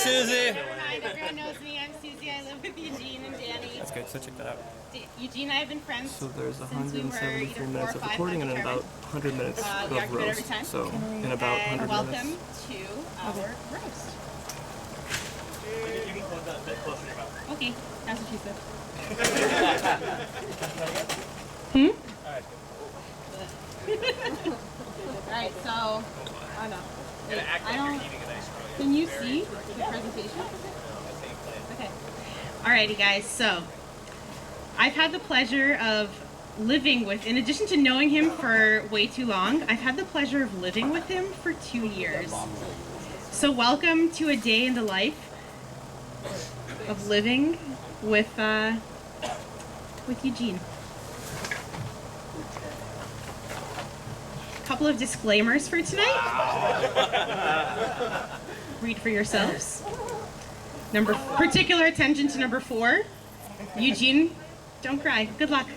Susie. Never mind, everyone knows me. I'm Susie. I live with Eugene and Danny. That's good, so check that out. Eugene and I have been friends So there's since we were 173 either 4 minutes or of 5 recording and months about 100 minutes we of argue every roast. time. So in about 100 and welcome minutes. to our roast. You can hold that a bit closer to your mouth. Okay, that's what she said. Alright, so I don't. I don't. Can you see the presentation? Okay. Alrighty, guys. So I've had the pleasure of living with, in addition to knowing him for way too long, I've had the pleasure of living with him for 2 years. So welcome to a day in the life of living with Eugene. Couple of disclaimers for tonight. Read for yourselves. Particular attention to number 4. Eugene, don't cry. Good luck.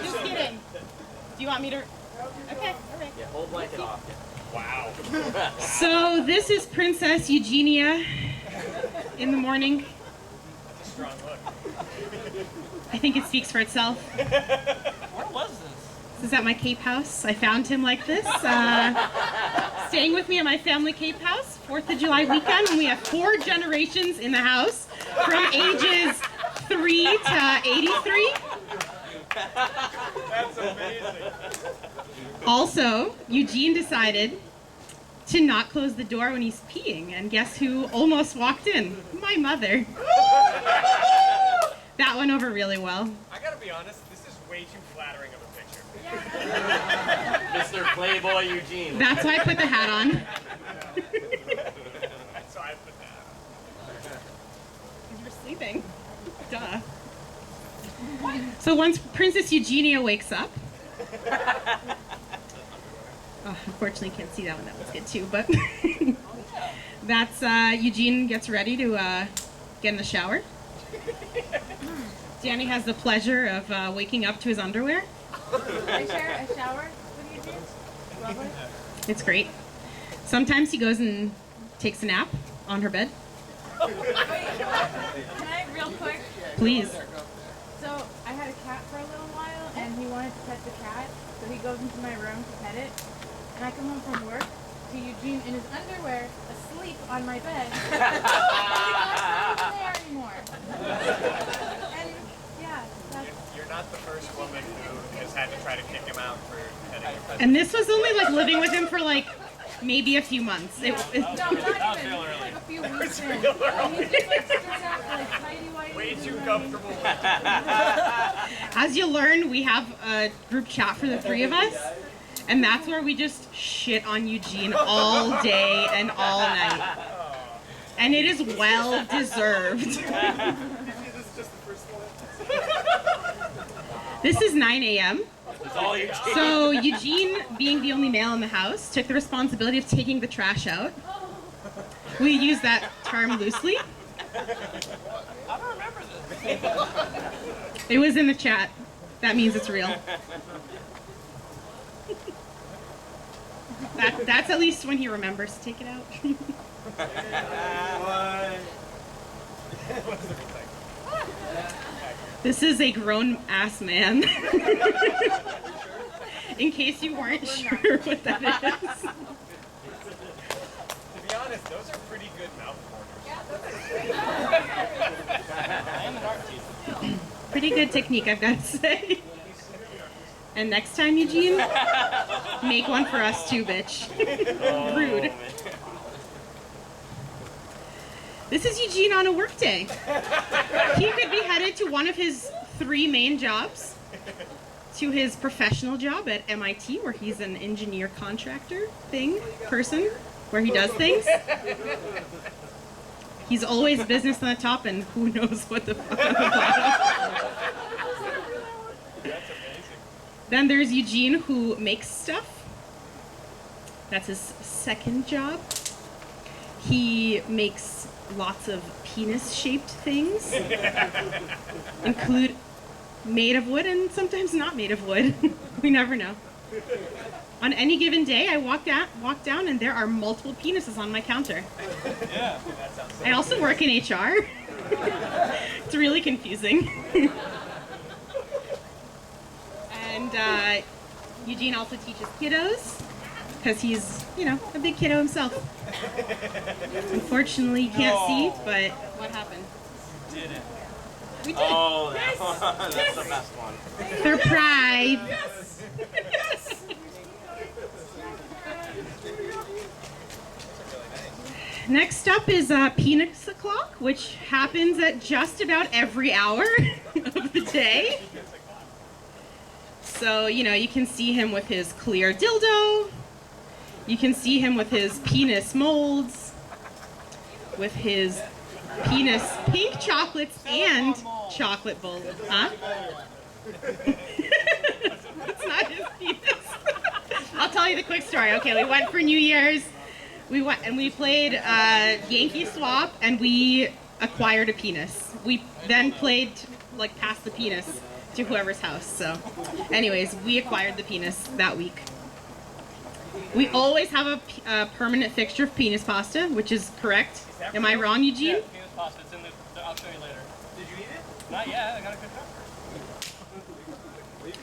Just kidding. Do you want me to? Okay, all right. Yeah, whole blanket off. Wow. So this is Princess Eugenia in the morning. That's a strong look. I think it speaks for itself. Where was this? This is at my Cape house. I found him like this, staying with me at my family Cape house, 4th of July weekend, when we have 4 generations in the house, from ages 3 to 83. That's amazing. Also, Eugene decided to not close the door when he's peeing, and guess who almost walked in? My mother. That went over really well. I gotta be honest, this is way too flattering of a picture. Mr. Playboy Eugene. That's why I put the hat on. That's why I put that. You were sleeping. Duh. So once Princess Eugenia wakes up, unfortunately can't see that one, that was good too, but that's Eugene gets ready to get in the shower. Danny has the pleasure of waking up to his underwear. I share a shower with you, James. Lovely. It's great. Sometimes he goes and takes a nap on her bed. Wait, can I, real quick? Please. So, I had a cat for a little while, and he wanted to pet the cat, so he goes into my room to pet it, and I come home from work to Eugene in his underwear, asleep on my bed. He's not there anymore. And, yeah, that's... You're not the first woman who has had to try to kick him out for petting your present. And this was only like living with him for like maybe a few months. No, not even. Just like a few weeks in. And he's just like straight out, like tighty-whitey. Way too comfortable. As you learn, we have a group chat for the 3 of us, and that's where we just shit on Eugene all day and all night. And it is well deserved. This is 9 a.m. It's all Eugene. So Eugene, being the only male in the house, took the responsibility of taking the trash out. We use that term loosely. I don't remember this. It was in the chat. That means it's real. That's at least when he remembers to take it out. What's the recycle? This is a grown-ass man. In case you weren't sure what that is. To be honest, those are pretty good mouth corners. Pretty good technique, I've got to say. And next time, Eugene, make one for us too, bitch. Rude. This is Eugene on a work day. He could be headed to one of his 3 main jobs, to his professional job at MIT, where he's an engineer contractor person, where he does things. He's always business on the top, and who knows what the fuck on the bottom. Then there's Eugene, who makes stuff. That's his second job. He makes lots of penis-shaped things, include made of wood and sometimes not made of wood. We never know. On any given day, I walk down, and there are multiple penises on my counter. Yeah, that sounds I also work in HR. It's really confusing. And Eugene also teaches kiddos, because he's, a big kiddo himself. Unfortunately, you can't see, but what happened? You did it. We did. Oh, that's the best one. Surprise! Next up is penis o'clock, which happens at just about every hour of the day. So, you can see him with his clear dildo. You can see him with his penis molds, with his penis pink chocolates and chocolate bowl. Huh? It's not his penis. I'll tell you the quick story. Okay, we went for New Year's. We went and we played Yankee Swap, and we acquired a penis. We then played pass the penis to whoever's house. So, anyways, we acquired the penis that week. We always have a permanent fixture of penis pasta, which is correct. Am I wrong, Eugene? Yeah, penis pasta. It's in the. I'll show you later. Did you eat it? Not yet. I gotta cook it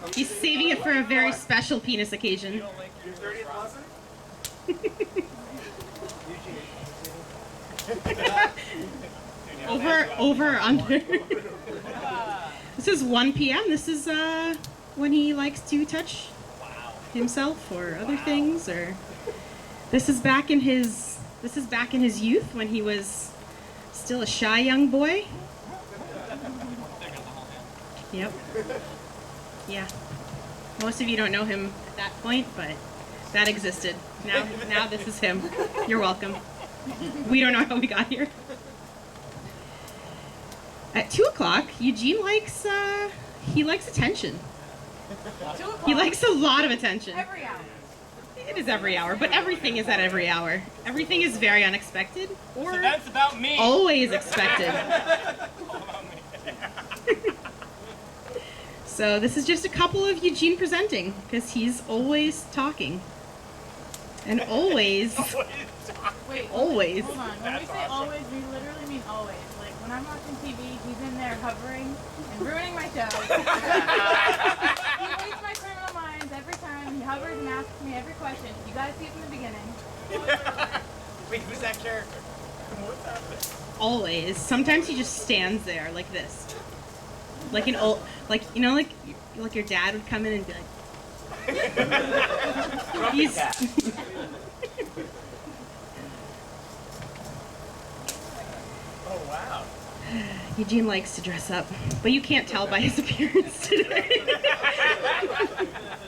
up. He's saving it for a very special penis occasion. You don't like your 30th lesson? Over, under. This is 1 p.m. This is when he likes to touch himself or other things, or this is back in his youth when he was still a shy young boy. Yep. Yeah. Most of you don't know him at that point, but that existed. Now this is him. You're welcome. We don't know how we got here. At 2 o'clock, Eugene likes attention. He likes a lot of attention. Every hour. It is every hour, but everything is at every hour. Everything is very unexpected, or So that's about me. always expected. So this is just a couple of Eugene presenting, because he's always talking. And always, Wait, always. hold on. When we say always, we literally mean always. Like, when I'm watching TV, he's in there hovering and ruining my show. He reads my criminal minds every time. He hovers and asks me every question. You guys see it from the beginning. Wait, who's that character? What's happening? Always. Sometimes he just stands there like this. Like an old, like your dad would come in and be like, he's, Oh, wow. Eugene likes to dress up, but you can't tell by his appearance today.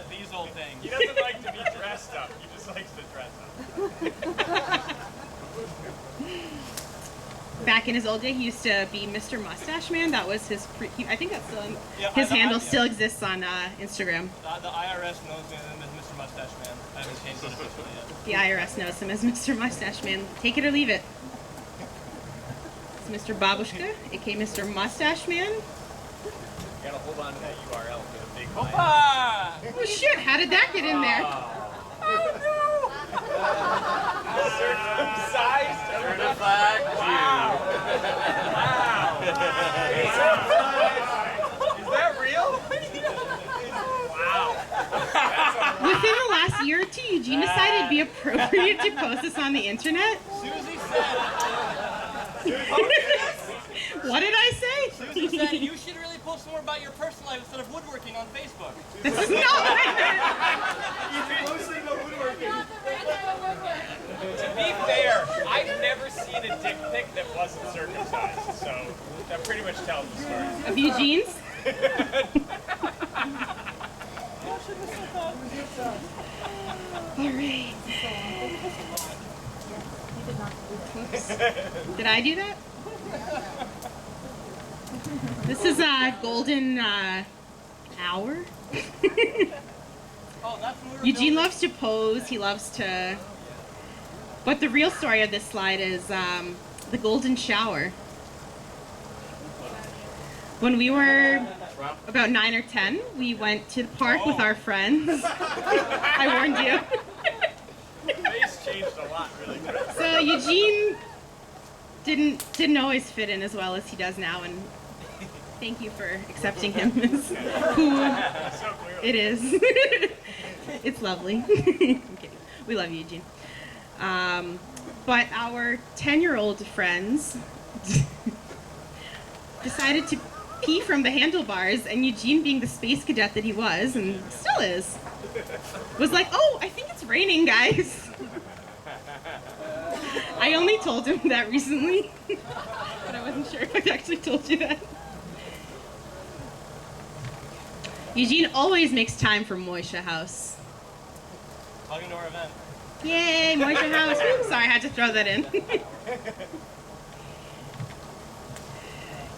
These old things. He doesn't like to be dressed up. He just likes to dress up. Back in his old day, he used to be Mr. Mustache Man. That was his. I think that's still Yeah, his handle yeah. still exists on Instagram. The IRS knows him as Mr. Mustache Man. I haven't changed it officially yet. The IRS knows him as Mr. Mustache Man. Take it or leave it. It's Mr. Babushka, aka Mr. Mustache Man. You gotta hold on to that URL for the big Opa! Oh shit! How did that get in there? Oh no! Circumcised certified Jew. Wow! Is that real? Wow! Within the last year or two, Eugene decided it'd be appropriate to post this on the internet. Susie said. What did I say? Susie said you should really post more about your personal life instead of woodworking on Facebook. This is not what I To be fair, I've never seen a dick pic that wasn't circumcised, so that pretty much tells the story. meant. Of Eugene's? Alright. Oops. Did I do that? This is a golden hour. Oh, that's when we were Eugene building- loves to pose. He loves to. But the real story of this slide is the golden shower. When we were about 9 or 10, we went to the park with our friends. I warned you. Face changed a lot really quick. So Eugene didn't always fit in as well as he does now, and thank you for accepting him as who So clearly. it is. It's lovely. I'm kidding. We love you, Eugene. But our 10-year-old friends decided to pee from the handlebars, and Eugene, being the space cadet that he was, and still is, was like, "Oh, I think it's raining, guys." I only told him that recently, but I wasn't sure if I actually told you that. Eugene always makes time for Moisha House. Welcome to our event. Yay, Moisha House. Oops, sorry, I had to throw that in.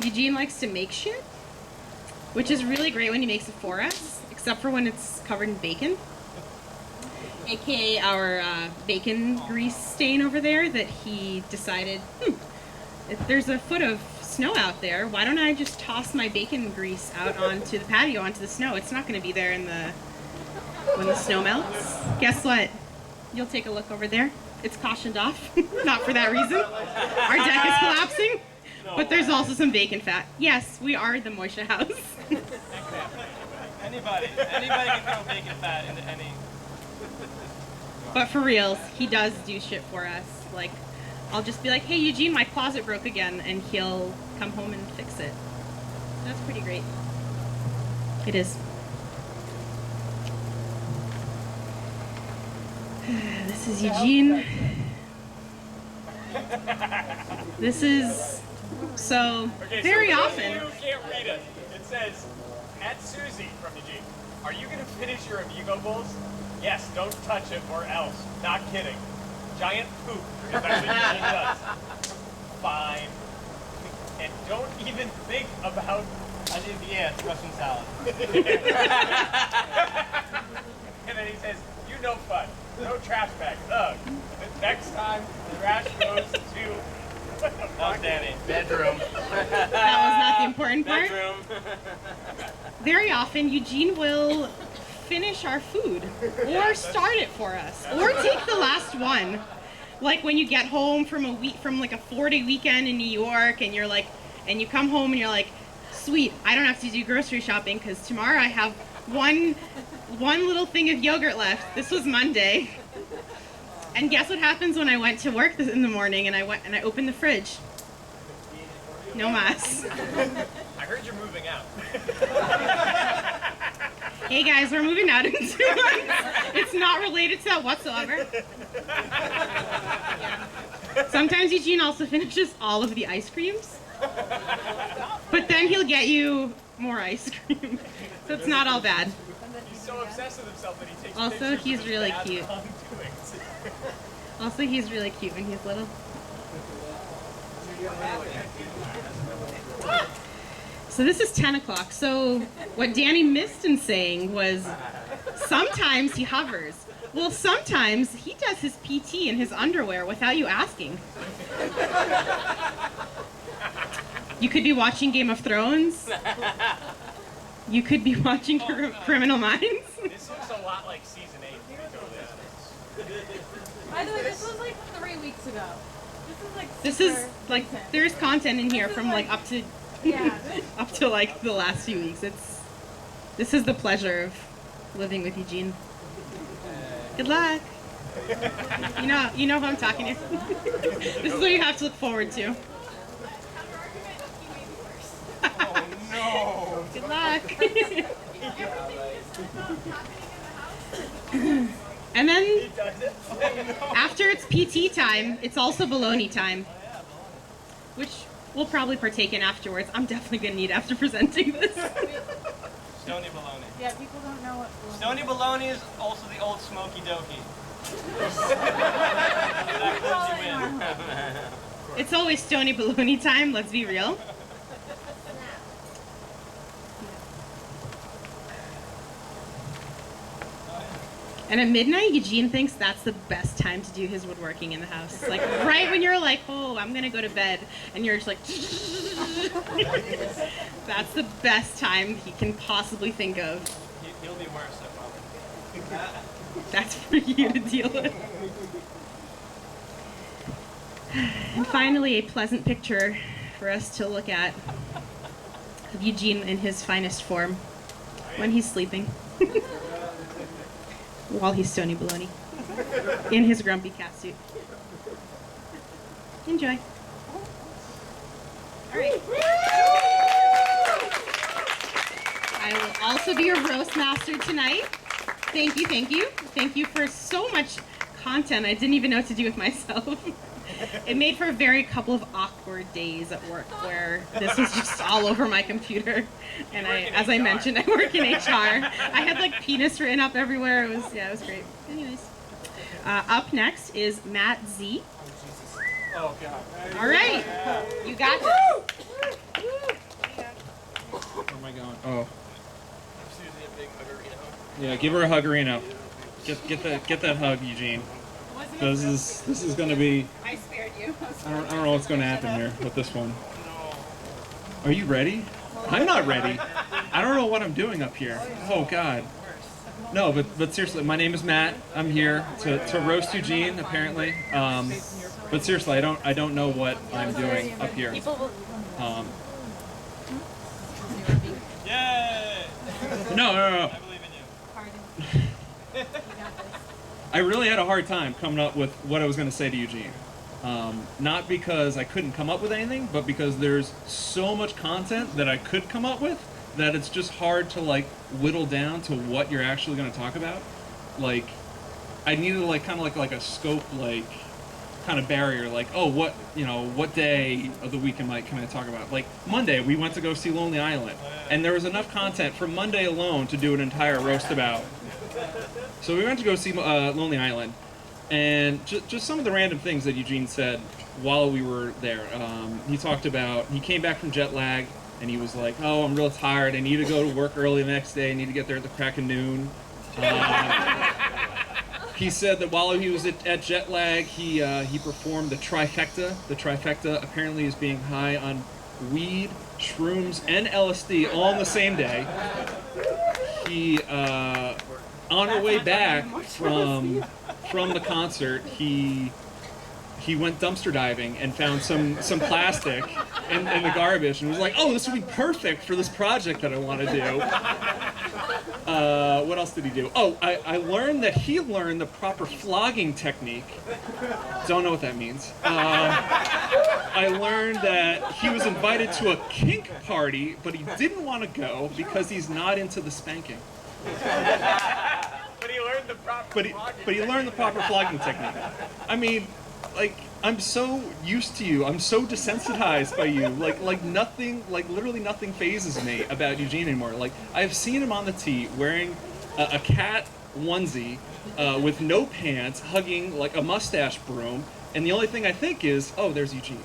Eugene likes to make shit, which is really great when he makes it for us, except for when it's covered in bacon. AKA our bacon grease stain over there that he decided, if there's a foot of snow out there, why don't I just toss my bacon grease out onto the patio, onto the snow? It's not going to be there when the snow melts. Guess what? You'll take a look over there. It's cautioned off. Not for that reason. Our deck is collapsing. But there's also some bacon fat. Yes, we are the Moisha House. Anybody can throw bacon fat into any. But for reals, he does do shit for us. Like, I'll just be like, "Hey, Eugene, my closet broke again," and he'll come home and fix it. That's pretty great. It is. This is Eugene. This is so Okay, very so often. You can't read it. It says, "At Susie from Eugene, are you gonna finish your Amigo bowls? Yes, don't touch it or else. Not kidding. Giant poop, because that's what Eugene does. Fine. And don't even think about." I did Russian salad. And then he says, "You no fun. No trash bag. Ugh. Next time, the trash goes to..." Oh, Danny. Bedroom. That was not the important part. Bedroom. Very often, Eugene will finish our food, or start it for us, or take the last one. Like when you get home from like a 4-day weekend in New York, and you're like, and you come home and you're like, "Sweet, I don't have to do grocery shopping because tomorrow I have one little thing of yogurt left." This was Monday. And guess what happens when I went to work in the morning and I opened the fridge? No mas. I heard you're moving out. Hey guys, we're moving out in 2 months. It's not related to that whatsoever. Sometimes Eugene also finishes all of the ice creams. But then he'll get you more ice cream. So it's not all bad. He's so obsessed with himself that he takes Also, pictures he's of his really bad cute. wrongdoings. Also, he's really cute when he's little. So this is 10 o'clock. So what Danny missed in saying was sometimes he hovers. Well, sometimes he does his PT in his underwear without you asking. You could be watching Game of Thrones. You could be watching Criminal Minds. This looks a lot like season 8, to be totally honest. By the way, this was like 3 weeks ago. This is super like recent. there's content in here This is from like like- up to Yeah. up to like the last few weeks. This is the pleasure of living with Eugene. Good luck. You know who I'm talking to. This is what you have to look forward to. Oh no! Good luck. And then He does it? after it's PT time, it's also baloney time, which we'll probably partake in afterwards. I'm definitely gonna need after presenting this. Stony baloney. Yeah, people don't know what. Stony baloney is also the old smoky dokey. It's always stony baloney time, let's be real. And at midnight, Eugene thinks that's the best time to do his woodworking in the house. Like right when you're like, oh, I'm gonna go to bed, and you're just like, that's the best time he can possibly think of. He'll be worse, I promise. That's for you to deal with. And finally, a pleasant picture for us to look at of Eugene in his finest form when he's sleeping. While he's Stony Baloney in his grumpy cat suit. Enjoy. All right. I will also be your roast master tonight. Thank you, thank you. Thank you for so much content I didn't even know what to do with myself. It made for a very couple of awkward days at work where this was just all over my computer. And as I mentioned, I work in HR. I had like penis written up everywhere. It was great. Anyways, up next is Matt Z. Oh, God. All right, you got this. Where am I going? Oh. Susie a big huggerino. Yeah, give her a huggerino. Get that hug, Eugene. This is going to be. I spared you. I don't know what's going to happen here with this one. Are you ready? I'm not ready. I don't know what I'm doing up here. Oh God. No, but seriously, my name is Matt. I'm here to roast Eugene apparently. But seriously, I don't know what I'm doing up here. Yay! No. I believe in you. I really had a hard time coming up with what I was going to say to Eugene. Not because I couldn't come up with anything, but because there's so much content that I could come up with that it's just hard to like whittle down to what you're actually going to talk about. Like, I needed like kind of like a scope like kind of barrier. Like, oh, what day of the week can I talk about? Like Monday, we went to go see Lonely Island, and there was enough content for Monday alone to do an entire roast about. So we went to go see Lonely Island, and just some of the random things that Eugene said while we were there. He talked about, he came back from jet lag, and he was like, oh, I'm real tired, I need to go to work early the next day, I need to get there at the crack of noon. He said that while he was at jet lag, he performed the trifecta. The trifecta apparently is being high on weed, shrooms, and LSD all on the same day. He, on the way back from the concert, he went dumpster diving and found some plastic in the garbage and was like, oh, this would be perfect for this project that I want to do. What else did he do? Oh, I learned that he learned the proper flogging technique. Don't know what that means. I learned that he was invited to a kink party, but he didn't want to go because he's not into the spanking. But he learned the proper But he learned the proper flogging technique. I mean, like, I'm so used to you. I'm so desensitized by you. Like literally nothing phases me about Eugene anymore. Like, I've seen him on the tee wearing a cat onesie with no pants, hugging like a mustache broom, and the only thing I think is, oh, there's Eugene.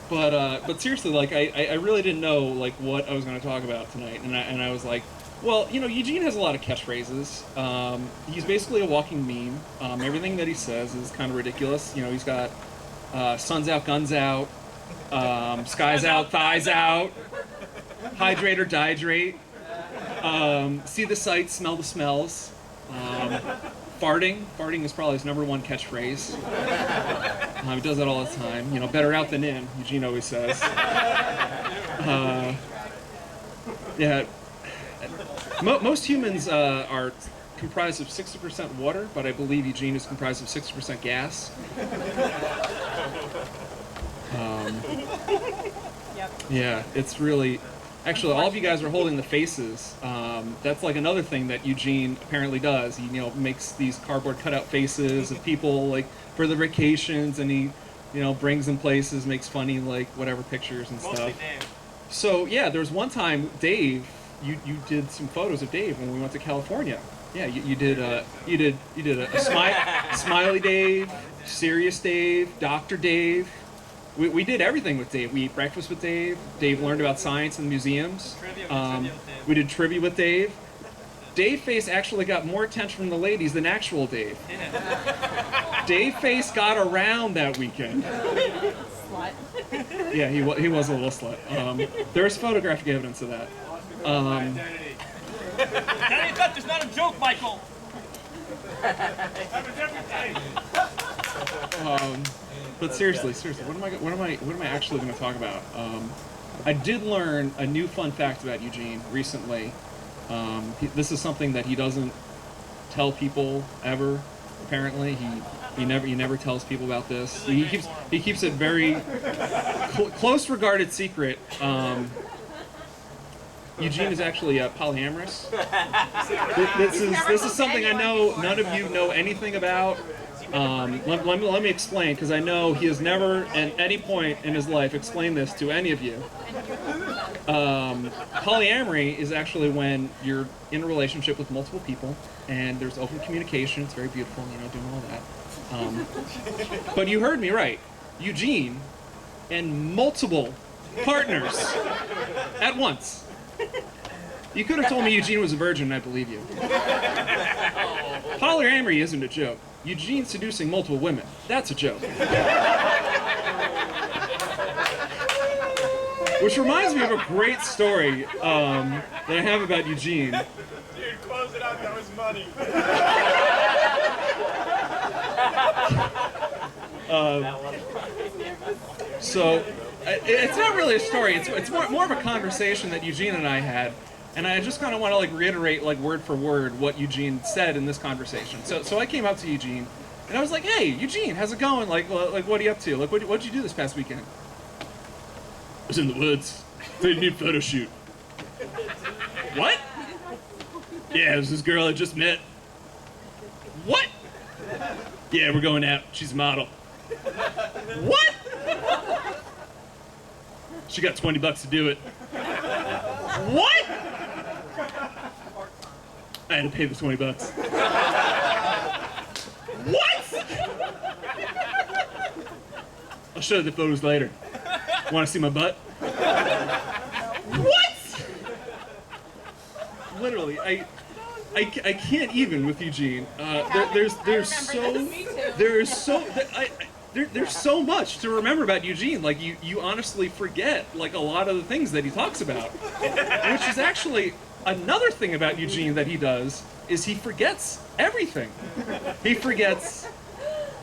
But seriously, like, I really didn't know like what I was going to talk about tonight, and I was like, well, you know, Eugene has a lot of catchphrases. He's basically a walking meme. Everything that he says is kind of ridiculous. You know, he's got suns out, guns out, skies out, thighs out, hydrate or dihydrate, see the sights, smell the smells. Farting is probably his #1 catchphrase. He does that all the time. You know, better out than in, Eugene always says. Yeah. Most humans are comprised of 60% water, but I believe Eugene is comprised of 60% gas. Yeah, it's really... Actually, all of you guys are holding the faces. That's like another thing that Eugene apparently does. He, you know, makes these cardboard cutout faces of people like for the vacations, and he, you know, brings them places, makes funny like whatever pictures and stuff. Mostly Dave. So yeah, there was one time, Dave, you did some photos of Dave when we went to California. Yeah, you did a smiley Dave, serious Dave, Dr. Dave. We did everything with Dave. We ate breakfast with Dave. Dave learned about science in museums. Trivia with Dave. We did trivia with Dave. Dave Face actually got more attention from the ladies than actual Dave. Dave Face got around that weekend. Slut. Yeah, he was a little slut. There's photographic evidence of that. Identity. Identity theft is not a joke, Michael. But seriously, what am I actually going to talk about? I did learn a new fun fact about Eugene recently. This is something that he doesn't tell people ever. Apparently, he never tells people about this. He keeps it very close regarded secret. Eugene is actually polyamorous. This is something I know none of you know anything about. Let me explain, because I know he has never at any point in his life explained this to any of you. Polyamory is actually when you're in a relationship with multiple people and there's open communication. It's very beautiful, doing all that. But you heard me right. Eugene and multiple partners at once. You could have told me Eugene was a virgin and I believe you. Polyamory isn't a joke. Eugene seducing multiple women, that's a joke. Which reminds me of a great story that I have about Eugene. Dude, close it out, that was money. So, it's not really a story, it's more of a conversation that Eugene and I had. And I just kind of want to reiterate word for word what Eugene said in this conversation. So I came up to Eugene and I was like, "Hey, Eugene, how's it going? What are you up to? What'd you do this past weekend?" "I was in the woods. Did a new photo shoot." "What?" "Yeah, it was this girl I just met." "What?" "Yeah, we're going out. She's a model." "What?" "She got $20 to do it." "What?" "I had to pay the $20. "What?" "I'll show you the photos later. Want to see my butt?" "What?" Literally, I can't even with Eugene. There's so much to remember about Eugene. You honestly forget a lot of the things that he talks about, which is actually another thing about Eugene that he does is he forgets everything. He forgets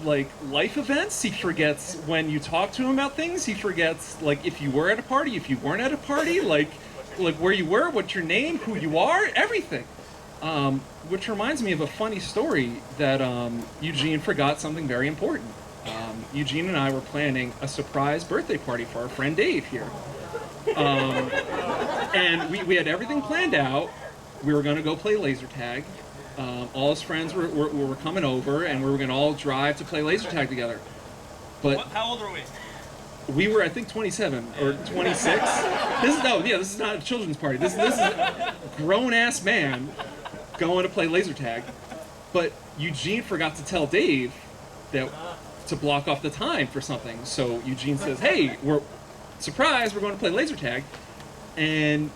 life events. He forgets when you talk to him about things. He forgets if you were at a party, if you weren't at a party, where you were, what's your name, who you are, everything. Which reminds me of a funny story that Eugene forgot something very important. Eugene and I were planning a surprise birthday party for our friend Dave here. And we had everything planned out. We were going to go play laser tag. All his friends were coming over, and we were going to all drive to play laser tag together. But How old are we? we were, I think, 27 or 26. This is not a children's party. This is a grown-ass man going to play laser tag. But Eugene forgot to tell Dave to block off the time for something. So Eugene says, "Hey, we're going to play laser tag." And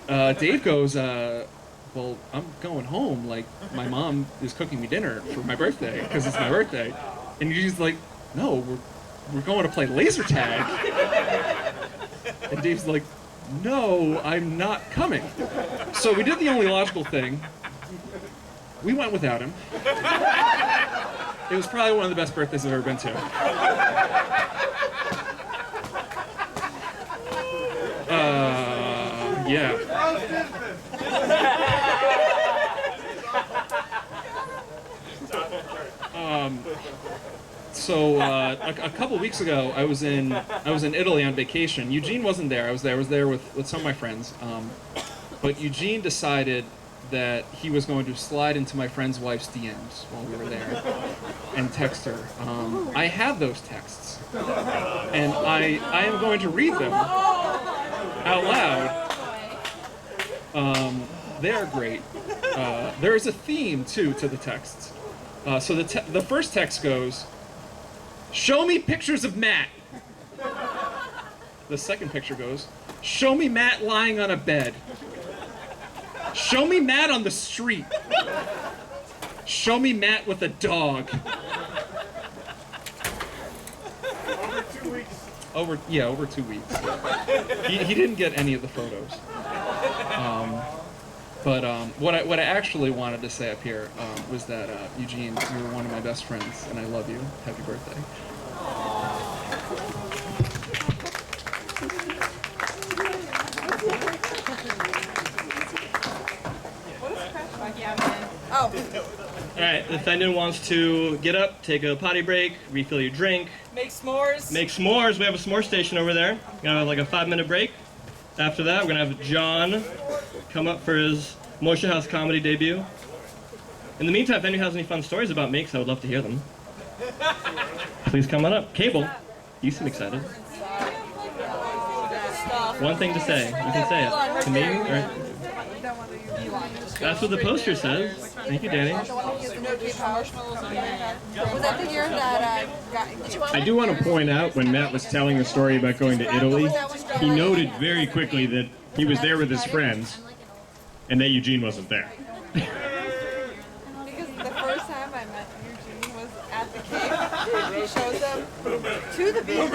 Dave goes, "Well, I'm going home. My mom is cooking me dinner for my birthday because it's my birthday." And Eugene's like, "No, we're going to play laser tag." And Dave's like, "No, I'm not coming." So we did the only logical thing. We went without him. It was probably one of the best birthdays I've ever been to. Yeah. So a couple weeks ago, I was in Italy on vacation. Eugene wasn't there. I was there with some of my friends. But Eugene decided that he was going to slide into my friend's wife's DMs while we were there and text her. I have those texts, and I am going to read them out loud. They are great. There is a theme too to the texts. So the first text goes, "Show me pictures of Matt." The second picture goes, "Show me Matt lying on a bed." Show me Matt on the street. Show me Matt with a dog. Over 2 weeks. He didn't get any of the photos. But what I actually wanted to say up here was that Eugene, you were one of my best friends, and I love you. Happy birthday. Oh. All right, if anyone wants to get up, take a potty break, refill your drink. Make s'mores. Make s'mores. We have a s'more station over there. We're gonna have like a 5-minute break. After that, we're gonna have John come up for his Moisture House comedy debut. In the meantime, if anyone has any fun stories about makes, I would love to hear them. Please come on up. Cable, you seem excited. One thing to say. You can say it. To me, or... That's what the poster says. Thank you, Danny. Was that the year that got... I do want to point out, when Matt was telling the story about going to Italy, he noted very quickly that he was there with his friends, and that Eugene wasn't there. Because the first time I met Eugene was at the cave. He shows up to the beach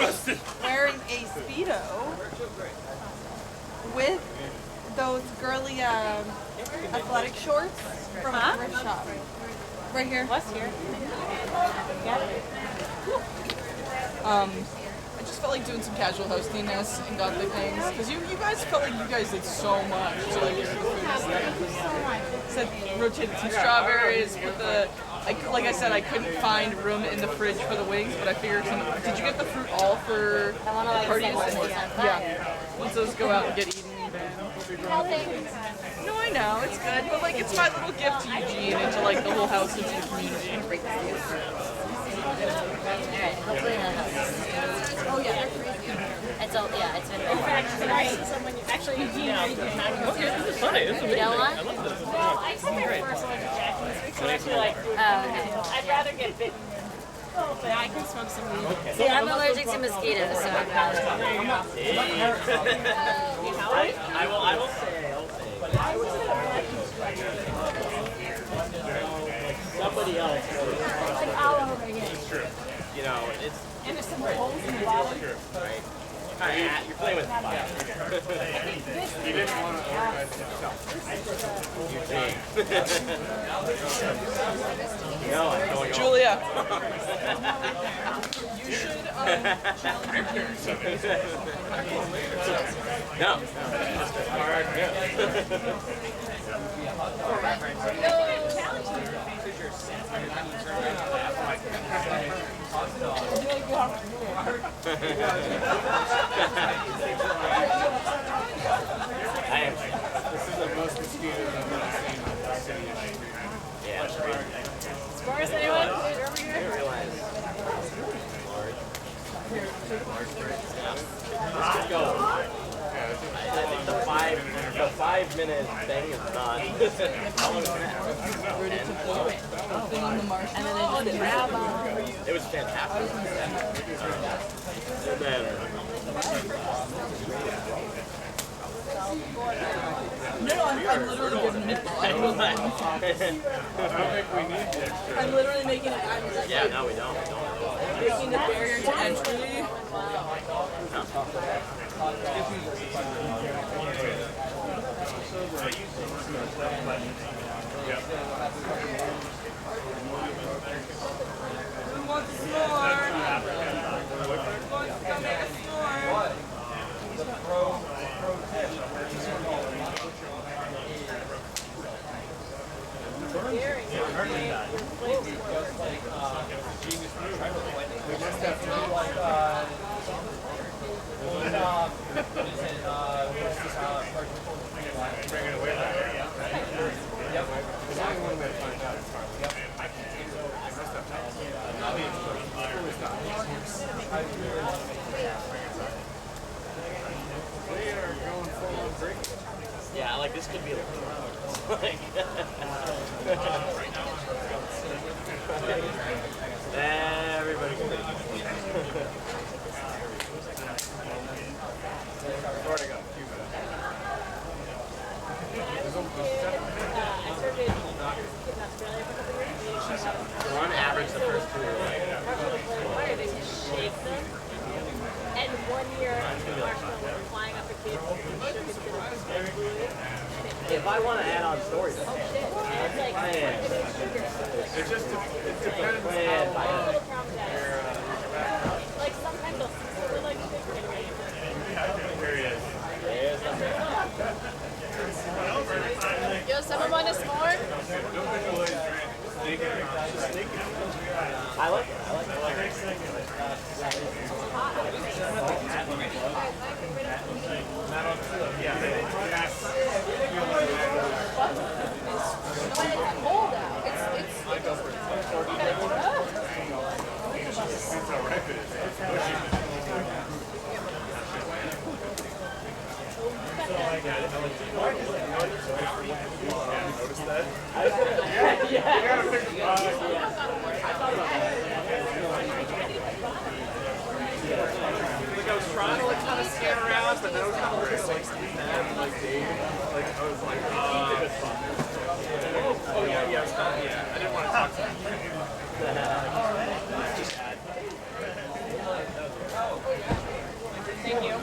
wearing a Speedo with those girly athletic shorts from a thrift shop. Right here. What's here? I just felt like doing some casual hostiness and godly things, because you guys felt like you guys did so much to like get the food and stuff. Said rotated some strawberries with the, like I said, I couldn't find room in the fridge for the wings, but I figured some. Did you get the fruit all for parties? Yeah. Once those go out and get eaten, no, I know it's good, but like it's my little gift to Eugene and to like the whole house and to the community. Hopefully not us. Oh yeah. It's all, yeah, it's been In fact, tonight, someone, actually, Eugene already did not. Okay, this is funny. This is You don't want? Well, I said that first one to Jackie this week, so I feel like I'd rather get bitten. But I can smoke some weed. See, I'm allergic to mosquitoes, so I'm not. I will say. Somebody else. It's like all over again. You know, it's And there's some holes in the bottom. true, right? You're playing with fire. He didn't want to organize it himself. No, I'm going Julia, you should challenge your parents. No. This is the most mosquitoes I've ever seen in the city of Chicago. Yeah. Scores, anyone? Over here? Let's go. I think the 5-minute thing is done. How long is that? Ready to put thing on the marshmallow. And then they just grab on. It was fantastic. And then No, I'm literally giving it. I'm literally making it. yeah, no, we don't. Making the barrier to entry. Who wants s'more? Who wants to go make a s'more? Yeah, like this could be like everybody can Swear to God, on average, the first 2 years. They shake them. And 1 year, marshmallows were flying up the kids. If I want to add on stories, Oh shit. And it's like, it just depends how like sometimes they'll feel like Yo, someone want a s'more? I like it. I was trying to kind of scan around, but then I was kind of looking at like Dave, like I was like, oh yeah, it's not, I didn't want to talk to him. thank you.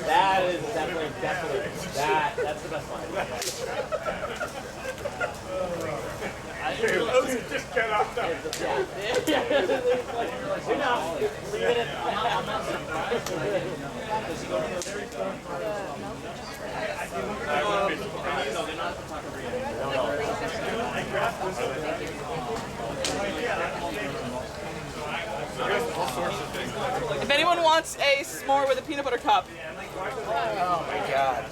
That is definitely, that's the best line. Just get off now. Leave it at If anyone wants a s'more with a peanut butter cup, Oh my god.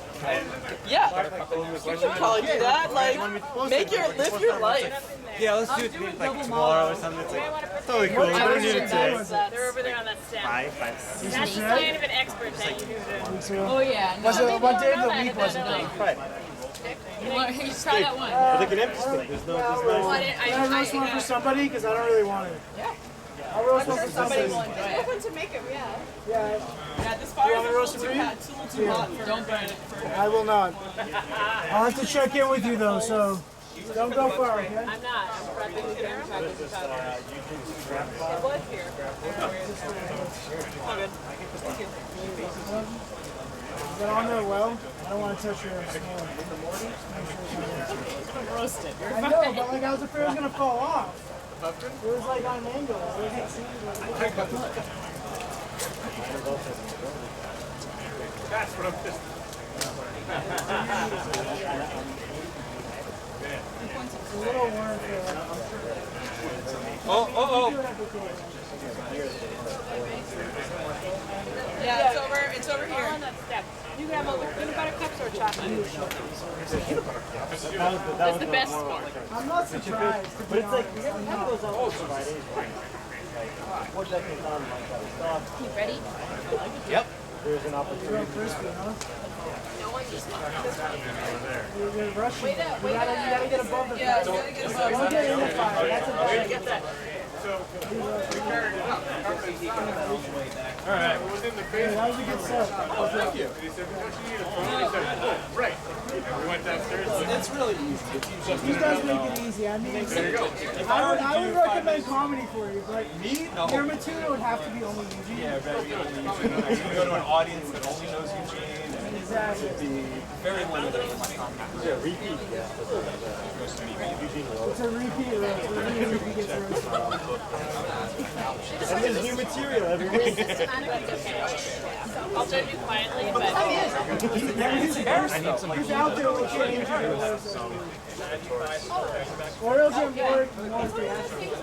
yeah, you should probably do that. Like, live your life. Yeah, let's do it like tomorrow or something. It's like totally cool. We don't need it today. They're over there on that step. That's the kind of an expert that you do. Oh yeah. What day of the week was it? Right. You try that one. Like an empty stick. There's no. Can I roast one for somebody? Because I don't really want it. Yeah. I'll roast one for Somebody will somebody. enjoy it. Open to make them, yeah. Yeah, Yeah, this fire is a want me to roast little it too for you? hot. It's a little too hot. Don't burn it. I will not. I'll have to check in with you though, so don't go far, okay? I'm not. I'm prepping here. I'm prepping the powder. It was here. All good. Is that on there well? I don't want to touch your smell. Roast it. I know, but like I was afraid it was gonna fall off. It was like on an angle. It wasn't seeing That's what I'm just. It's a little warm for Yeah, it's over here. On that step. You can have all the peanut butter cups or chocolate. That's the best part. I'm not surprised. But it's like, we have those on all Fridays. Like, 4 decades on, like, stuff. You ready? Yep. There's an opportunity. Real crispy, huh? You're rushing. Wait up, You gotta get above the Yeah, fire. you gotta get above Don't get in the fire. That's a bad idea. Alright, it was in the Hey, that was a good set. Oh, thank you. He said, don't you need a phone? He said, oh, right. We went downstairs. It's really easy. He does make it easy. I mean, There you go. I would recommend comedy for you, but your material would have to be only Eugene. Yeah, very only Eugene. I'm going to go to an audience that only knows Eugene. Exactly. Be very limited in my comment. Yeah, repeat. It's a repeat roast. He gets roasted. And there's new material every week. I'll join you quietly, but He's out there with change. Orioles are more theatrical.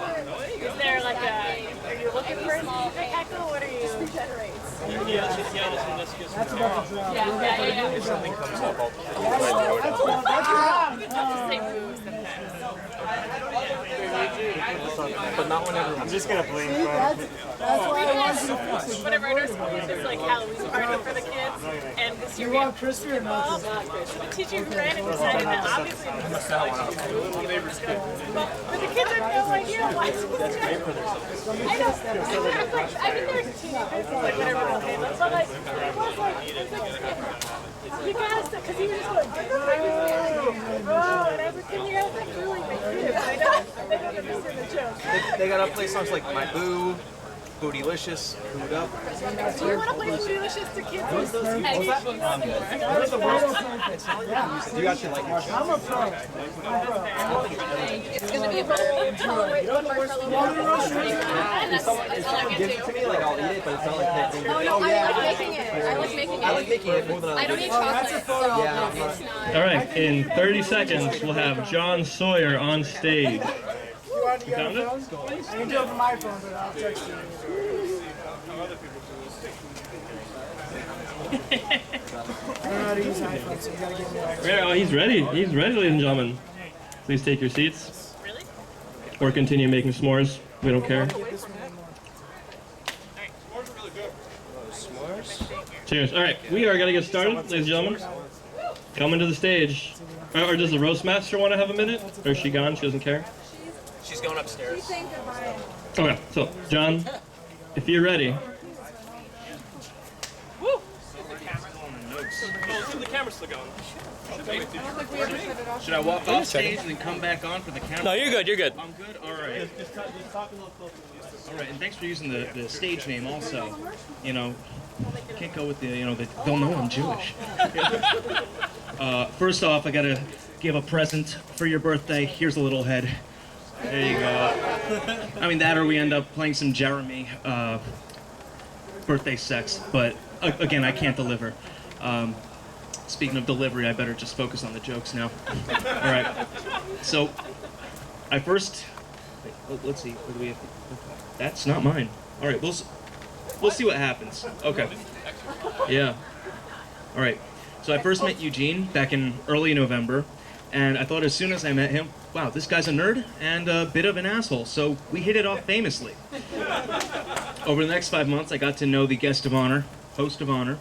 is there like a, are you looking for a specific echo? What are you? That's about to drop. Yeah. If something comes up, I'll That's Same moves sometimes. but not whenever. I'm just going to blink. That's why I want you to fix it. Whenever our school is like Halloween party for the kids, and this year You we want have crispy or not? so the teacher ran and decided that obviously we were going to but the kids have no idea why it's I know. I mean, there's teenagers, like whatever, okay, but like, it was like, you gotta say, They gotta play songs like My Boo, Bootylicious, Boot Up. Do you want to play Bootylicious to kids? Do you actually like your show? I'm a pro. It's going to be a Give it to me, like I'll eat it, but it's not like that thing. Oh, no, I like making it. I like making it. I like making it more than I don't eat chocolate, so Yeah, it's not. All right, in 30 seconds, we'll have John Sawyer on stage. You found it? I can do it from my phone, but I'll text you. I don't know how to use iPhone, so you gotta give me that. Yeah, oh, he's ready. He's ready, ladies and gentlemen. Please take your seats. Really? Or continue making s'mores. We don't care. Cheers. All right, we are gonna get started, ladies and gentlemen. Coming to the stage. Or does the roast master want to have a minute? Or is she gone? She doesn't care. She's going upstairs. Okay, so John, if you're ready. The camera's still going. Should I walk off stage and then come back on for the camera? No, you're good. You're good. I'm good? All right. All right, and thanks for using the stage name also. You know, can't go with the, you know, they'll know I'm Jewish. First off, I gotta give a present for your birthday. Here's a little head. There you go. I mean, that or we end up playing some Jeremy birthday sex, but again, I can't deliver. Speaking of delivery, I better just focus on the jokes now. All right. So, I first. Wait, let's see. What do we have? That's not mine. All right. We'll see what happens. Okay. Yeah. All right. So I first met Eugene back in early November, and I thought as soon as I met him, wow, this guy's a nerd and a bit of an asshole. So we hit it off famously. Over the next 5 months, I got to know the guest of honor, host of honor.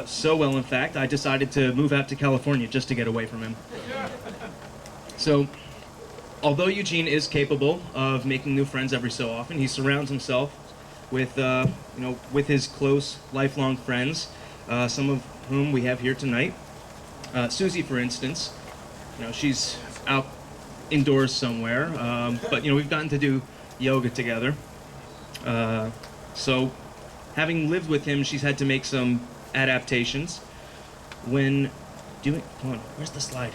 So well, in fact, I decided to move out to California just to get away from him. So, although Eugene is capable of making new friends every so often, he surrounds himself with, with his close, lifelong friends, some of whom we have here tonight. Susie, for instance, she's out indoors somewhere, but we've gotten to do yoga together. So, having lived with him, she's had to make some adaptations when doing. Come on, where's the slide?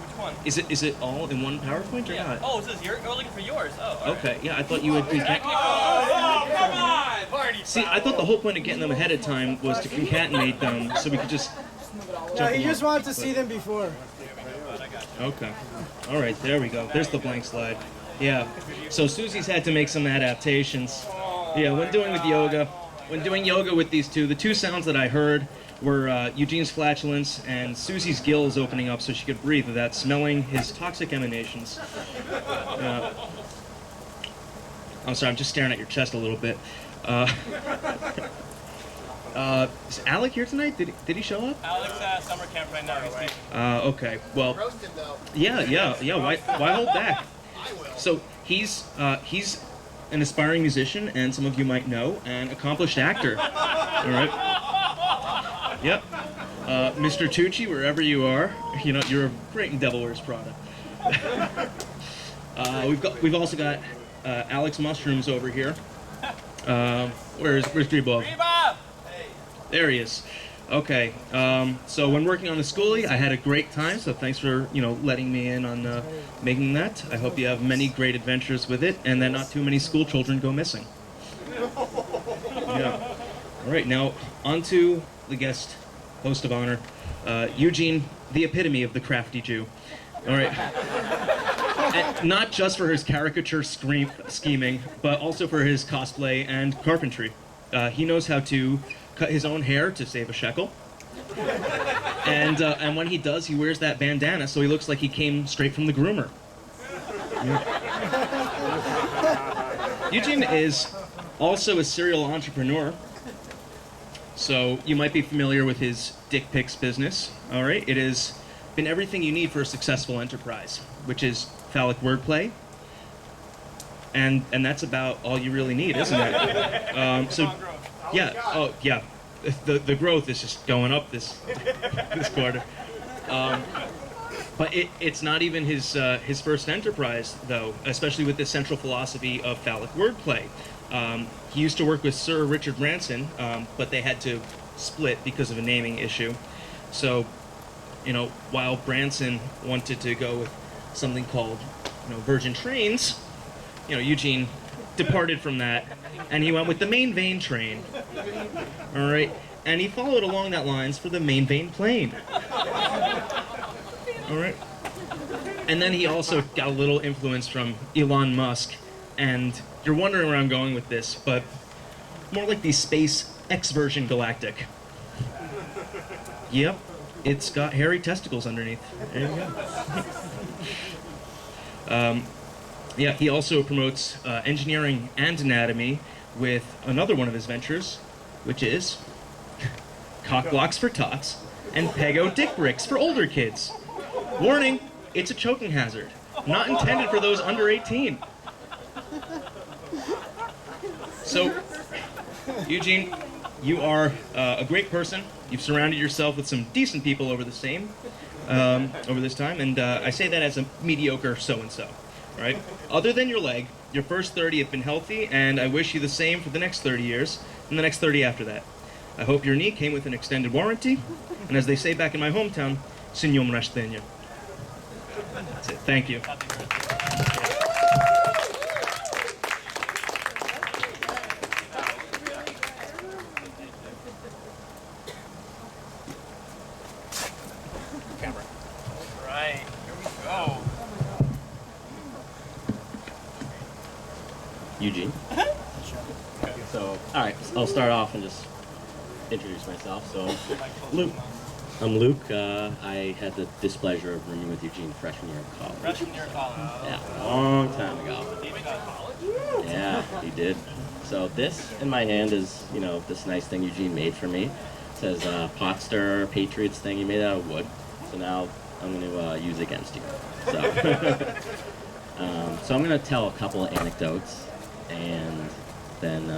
Which one? Is it all in one PowerPoint or not? Oh, this is you're looking for yours. Oh, all right. Okay, yeah, I thought you would. Oh, come on! Party. See, I thought the whole point of getting them ahead of time was to concatenate them so we could just. No, he just wanted to see them before. Okay. All right, there we go. There's the blank slide. Yeah. So Susie's had to make some adaptations. Yeah, when doing yoga with these two, the two sounds that I heard were Eugene's flatulence and Susie's gills opening up so she could breathe without smelling his toxic emanations. I'm sorry, I'm just staring at your chest a little bit. Is Alec here tonight? Did he show up? Alex, summer camp right now. He's teaching. Okay. Well. Yeah. Why hold back? So he's an aspiring musician, and some of you might know, an accomplished actor. All right. Yep. Mr. Tucci, wherever you are, you're a great Devil Wears Prada. We've also got Alex Mushrooms over here. Where's Grebob? There he is. Okay. So when working on the schoolie, I had a great time. So thanks for letting me in on making that. I hope you have many great adventures with it, and that not too many school children go missing. Yeah. All right. Now on to the guest host of honor, Eugene, the epitome of the crafty Jew. All right. And not just for his caricature scheming, but also for his cosplay and carpentry. He knows how to cut his own hair to save a shekel. And when he does, he wears that bandana so he looks like he came straight from the groomer. Eugene is also a serial entrepreneur. So you might be familiar with his dick pics business. All right, it has been everything you need for a successful enterprise, which is phallic wordplay. And that's about all you really need, isn't it? Yeah. Oh, yeah. the growth is just going up this quarter. But it's not even his first enterprise, though, especially with the central philosophy of phallic wordplay. He used to work with Sir Richard Branson, but they had to split because of a naming issue. So, while Branson wanted to go with something called, Virgin Trains, Eugene departed from that, and he went with the main vein train. All right, and he followed along that lines for the main vein plane. All right, and then he also got a little influence from Elon Musk, and you're wondering where I'm going with this, but more like the Space X version Galactic. Yep, it's got hairy testicles underneath. There you go. Yeah, he also promotes engineering and anatomy with another one of his ventures, which is cock blocks for tots and Pego dick bricks for older kids. Warning, it's a choking hazard, not intended for those under 18. So, Eugene, you are a great person. You've surrounded yourself with some decent people over this time, and I say that as a mediocre so-and-so, right? Other than your leg, your first 30 have been healthy, and I wish you the same for the next 30 years, and the next 30 after that. I hope your knee came with an extended warranty, and as they say back in my hometown, Signor Rashtenja. That's it. Thank you. Camera. Right, here we go. Eugene. So, alright, I'll start off and just introduce myself. So, Luke. I'm Luke. I had the displeasure of rooming with Eugene freshman year of college. Freshman year of college. Yeah, a long time ago. Did he go to college? Yeah, he did. So this in my hand is, this nice thing Eugene made for me. It says pot stirrer Patriots thing. He made it out of wood. So now I'm going to use it against you. So, so I'm going to tell a couple of anecdotes and then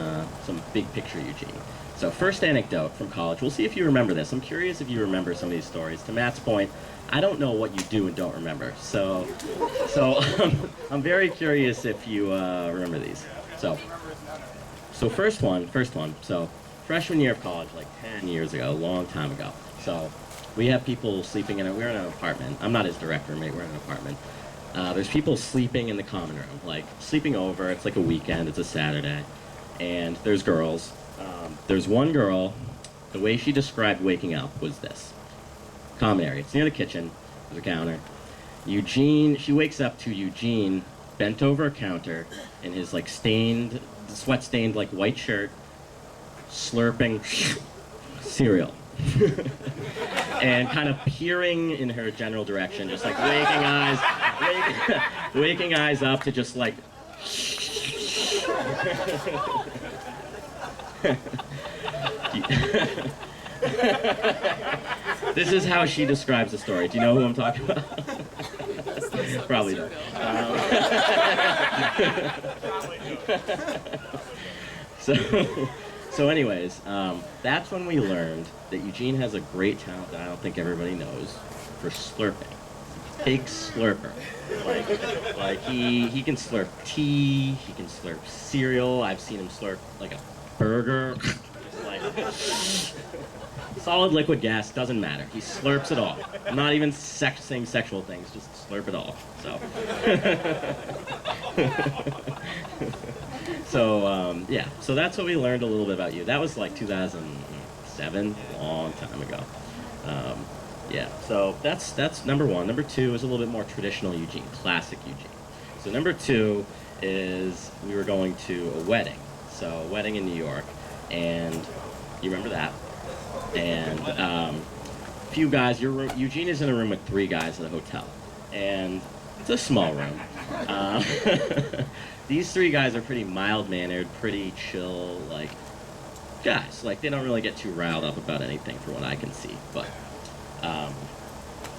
some big picture Eugene. So first anecdote from college. We'll see if you remember this. I'm curious if you remember some of these stories. To Matt's point, I don't know what you do and don't remember. So I'm very curious if you remember these. So first one. So freshman year of college, like 10 years ago, a long time ago. So we have people sleeping we're in an apartment. I'm not his direct roommate, we're in an apartment. There's people sleeping in the common room, like sleeping over. It's like a weekend, it's a Saturday. And there's girls. There's one girl, the way she described waking up was this. Common area, it's near the kitchen, there's a counter. She wakes up to Eugene bent over a counter in his like sweat-stained like white shirt, slurping cereal. And kind of peering in her general direction, just like waking eyes up to just like This is how she describes the story. Do you know who I'm talking about? Probably not. So anyways, that's when we learned that Eugene has a great talent that I don't think everybody knows for slurping. Big slurper. Like he can slurp tea, he can slurp cereal. I've seen him slurp like a burger. Like solid liquid gas, doesn't matter. He slurps it all. I'm not even saying sexual things, just slurp it all. So yeah, so that's what we learned a little bit about you. That was like 2007, a long time ago. Yeah, so that's number one. Number two is a little bit more traditional Eugene, classic Eugene. So number two is we were going to a wedding. So a wedding in New York, and you remember that. And a few guys, Eugene is in a room with 3 guys at a hotel. And it's a small room. These 3 guys are pretty mild-mannered, pretty chill, like, guys. Like, they don't really get too riled up about anything from what I can see. But,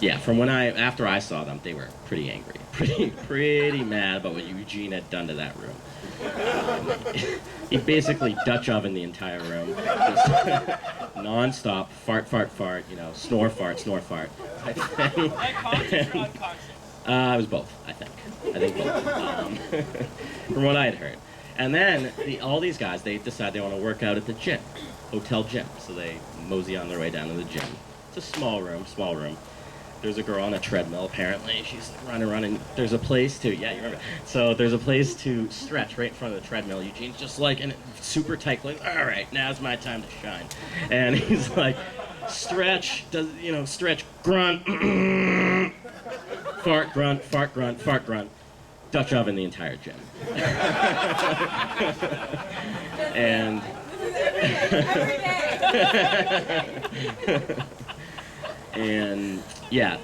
yeah, after I saw them, they were pretty angry. Pretty mad about what Eugene had done to that room. He basically Dutch ovened the entire room. non-stop, fart, fart, fart, you know, snore, fart type thing. Unconscious or unconscious? It was both, I think. I think both, from what I had heard. And then all these guys, they decide they want to work out at the gym, hotel gym. So they mosey on their way down to the gym. It's a small room. There's a girl on a treadmill, apparently. She's running. There's a place to, yeah, you remember. So there's a place to stretch right in front of the treadmill. Eugene's just like, in super tight clothes. All right, now's my time to shine. And he's like, stretch, stretch, grunt, fart, grunt, fart, grunt, fart, grunt. Dutch oven the entire gym. And and yeah,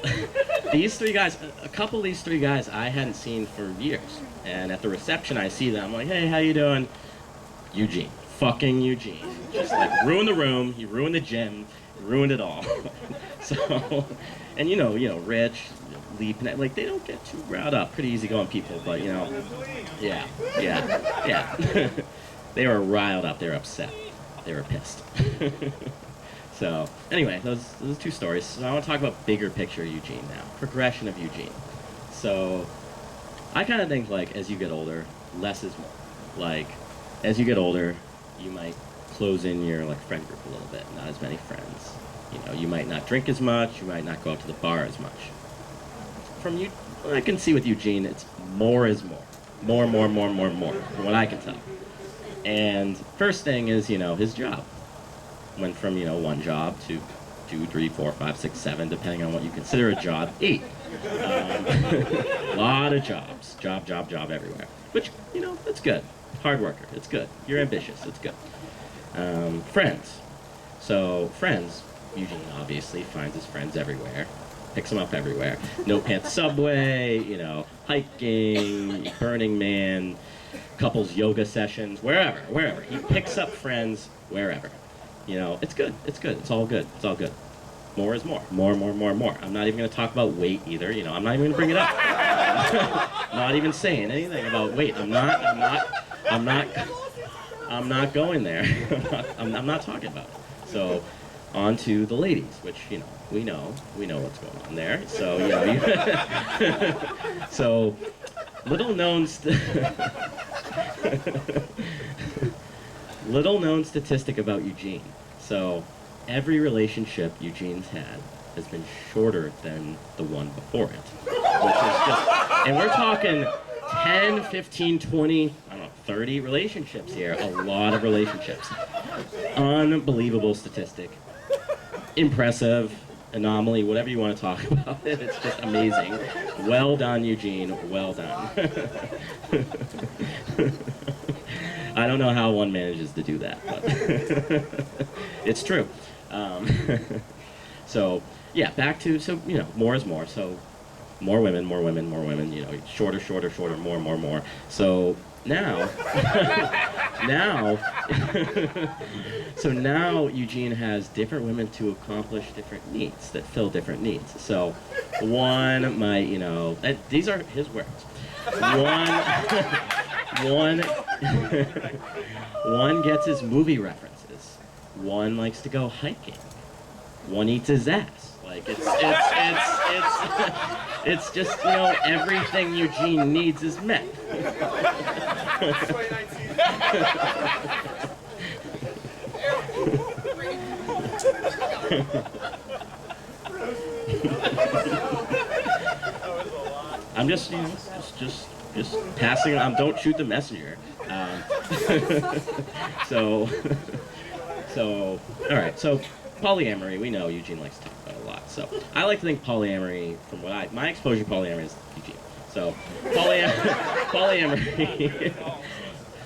these three guys, a couple of these three guys I hadn't seen for years. And at the reception I see them, I'm like, hey, how you doing? Eugene, fucking Eugene. Just like ruined the room, he ruined the gym, he ruined it all. So, and you know, Rich, Leap, like they don't get too riled up, pretty easygoing people, but you know, yeah. They were riled up, they were upset, they were pissed. So, anyway, those two stories. So I want to talk about bigger picture Eugene now, progression of Eugene. So, I kind of think like as you get older, less is more. Like, as you get older, you might close in your like friend group a little bit, not as many friends. You know, you might not drink as much, you might not go out to the bar as much. From you, I can see with Eugene, it's more is more. More, from what I can tell. And first thing is, you know, his job. Went from, you know, one job to 2, 3, 4, 5, 6, 7, depending on what you consider a job, 8. A lot of jobs. Job everywhere. Which, you know, that's good. Hard worker, it's good. You're ambitious, it's good. Friends. So, friends, Eugene obviously finds his friends everywhere. Picks them up everywhere. No Pants Subway, you know, hiking, Burning Man, couples yoga sessions, wherever. He picks up friends wherever. You know, it's good. It's all good. More is more. More. I'm not even going to talk about weight either. You know, I'm not even going to bring it up. Not even saying anything about weight. I'm not going there. I'm not talking about it. So, on to the ladies, which, you know, we know what's going on there. So, you know, so, little known statistic about Eugene. So, every relationship Eugene's had has been shorter than the one before it. Which is just, and we're talking 10, 15, 20, I don't know, 30 relationships here. A lot of relationships. Unbelievable statistic. Impressive, anomaly, whatever you want to talk about it. It's just amazing. Well done, Eugene. Well done. I don't know how one manages to do that, but it's true. So, yeah, back to, so, you know, more is more. So, more women, you know, shorter, more. So, now, so now Eugene has different women to accomplish different needs, that fill different needs. So, one might, you know, these are his words. One gets his movie references. One likes to go hiking. One eats his ass. Like it's just, you know, everything Eugene needs is met. I'm just, you know, just passing on. Don't shoot the messenger. So, all right. So, polyamory. We know Eugene likes to talk about it a lot. So, I like to think polyamory, from what my exposure to polyamory is Eugene. So, polyamory.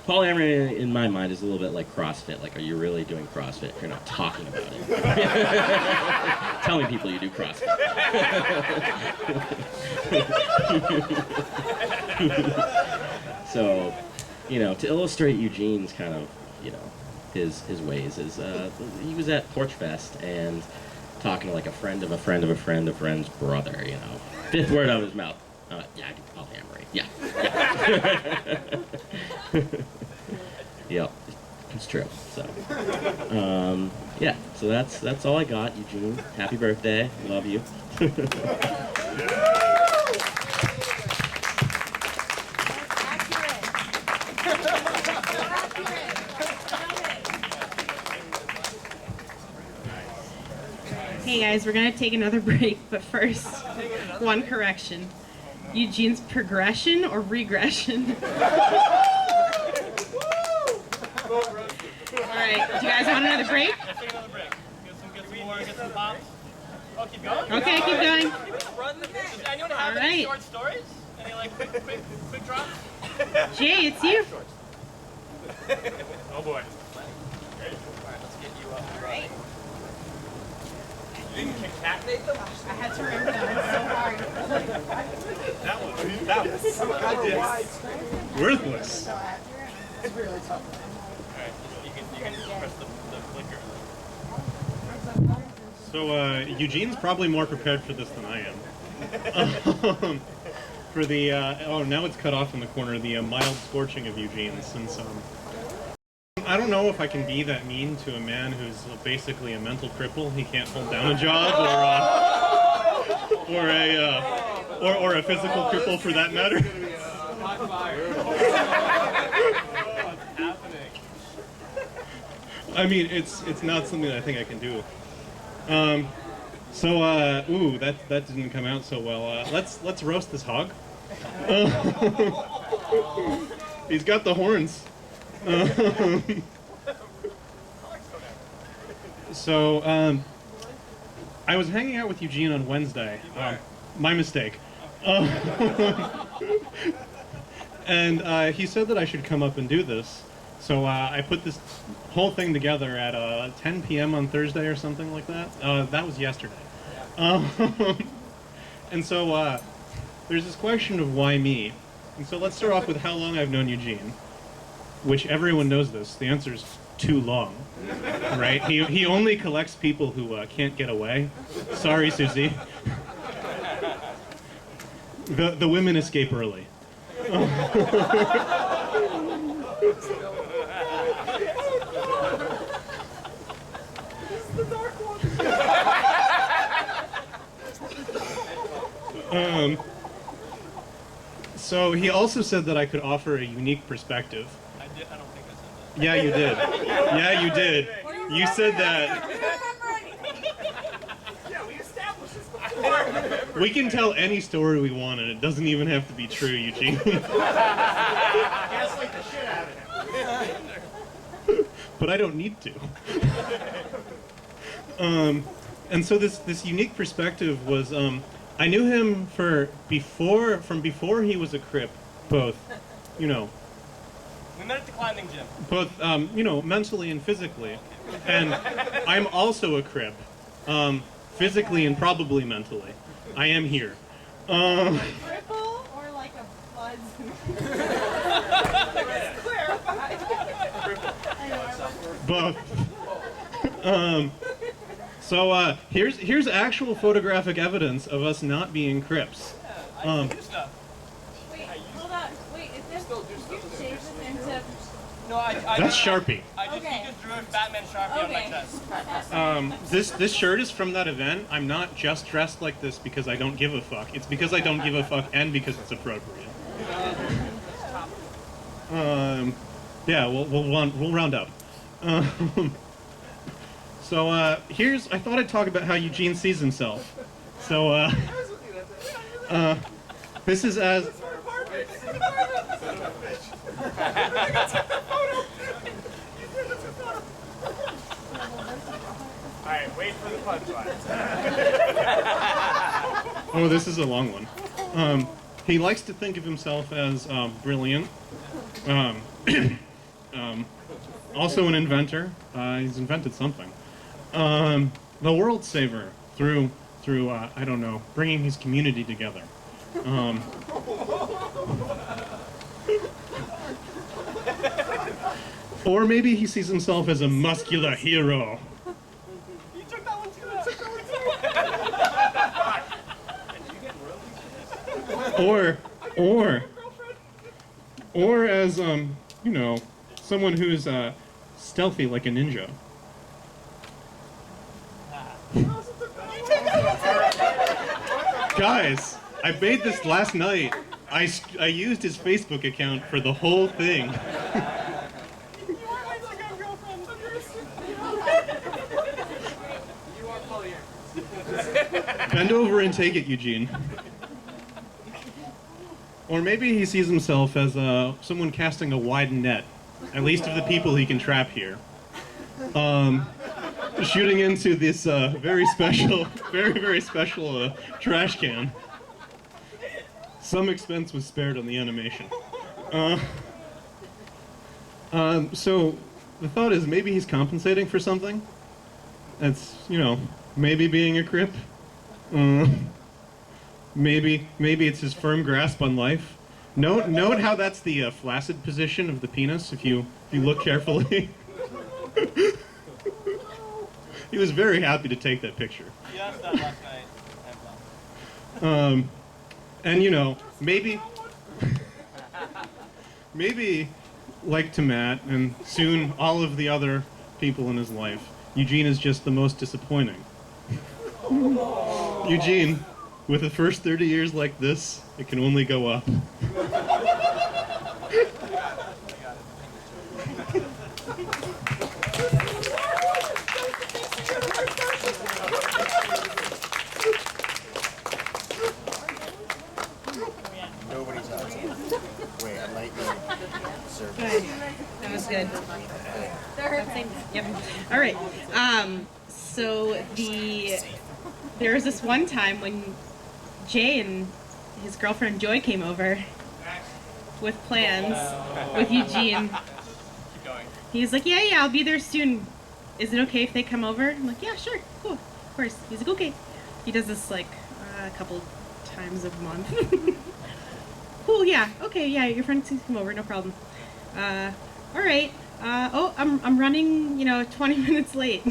Polyamory, in my mind, is a little bit like CrossFit. Like, are you really doing CrossFit if you're not talking about it? Telling people you do CrossFit. So, you know, to illustrate Eugene's kind of, you know, his ways is, he was at Porch Fest and talking to like a friend of a friend of a friend of a friend's brother, you know. 5th word out of his mouth. Yeah, I do polyamory. Yeah. Yep. It's true. So, yeah. So that's all I got, Eugene. Happy birthday. Love you. Hey guys, we're gonna take another break, but first, one correction. Eugene's progression or regression? Alright, do you guys want another break? Take another break. Get some more, get some pops. Oh, keep going? Okay, keep going. Does anyone have any short stories? Any like quick drops? Jay, it's you. Oh boy. Great. Alright, let's get you up. Right. You didn't concatenate them? I had to remember that so hard. Worthless. It's really tough. Alright, you can press the clicker. So Eugene's probably more prepared for this than I am. For the oh, now it's cut off in the corner. The mild scorching of Eugene, since I don't know if I can be that mean to a man who's basically a mental cripple. He can't hold down a job, or a physical cripple for that matter. I mean, it's not something that I think I can do. Ooh, that didn't come out so well. Let's roast this hog. He's got the horns. I was hanging out with Eugene on Wednesday. My mistake. And he said that I should come up and do this. So I put this whole thing together at 10 p.m. on Thursday or something like that. That was yesterday. And so there's this question of why me. And so let's start off with how long I've known Eugene, which everyone knows this. The answer is too long, right? He only collects people who can't get away. Sorry, Susie. The women escape early. So he also said that I could offer a unique perspective. I don't think I said that. Yeah, you did. Yeah, you did. You said that. Yeah, we established this before. We can tell any story we want, and it doesn't even have to be true, Eugene. Gaslight the shit out of him. But I don't need to. And so this unique perspective was, I knew him from before he was a Crip, both, We met at the climbing gym. both, mentally and physically. And I'm also a Crip, physically and probably mentally. I am here. Cripple or like a blood? Both. So here's actual photographic evidence of us not being Crips. Wait, hold on. Wait, is this? Did you shave this into? No, That's Sharpie. He just drew a Batman Sharpie on my chest. This shirt is from that event. I'm not just dressed like this because I don't give a fuck. It's because I don't give a fuck and because it's appropriate. Yeah, we'll round up. So I thought I'd talk about how Eugene sees himself. So this is as. Alright, wait for the punchline. Oh, this is a long one. He likes to think of himself as brilliant. Also an inventor. He's invented something. The world saver through I don't know, bringing his community together. Or maybe he sees himself as a muscular hero. You took that one too. Or as someone who's stealthy like a ninja. Guys, I made this last night. I used his Facebook account for the whole thing. Bend over and take it, Eugene. Or maybe he sees himself as someone casting a wide net, at least of the people he can trap here. Shooting into this very special, very special trash can. Some expense was spared on the animation. So the thought is maybe he's compensating for something. That's, you know, maybe being a Crip. Maybe it's his firm grasp on life. Note how that's the flaccid position of the penis if you look carefully. He was very happy to take that picture. You asked that last night. And you know, maybe like to Matt and soon all of the other people in his life, Eugene is just the most disappointing. Eugene, with the first 30 years like this, it can only go up. Nobody's out. Wait, I might need Good. That was good. Yep. All right. So there was this one time when Jay and his girlfriend Joy came over with plans with Eugene. He's like, yeah, I'll be there soon. Is it okay if they come over? I'm like, yeah, sure, cool, of course. He's like, okay. He does this like a couple times a month. Cool, yeah, okay, yeah, your friends can come over, no problem. All right. Oh, I'm running, 20 minutes late.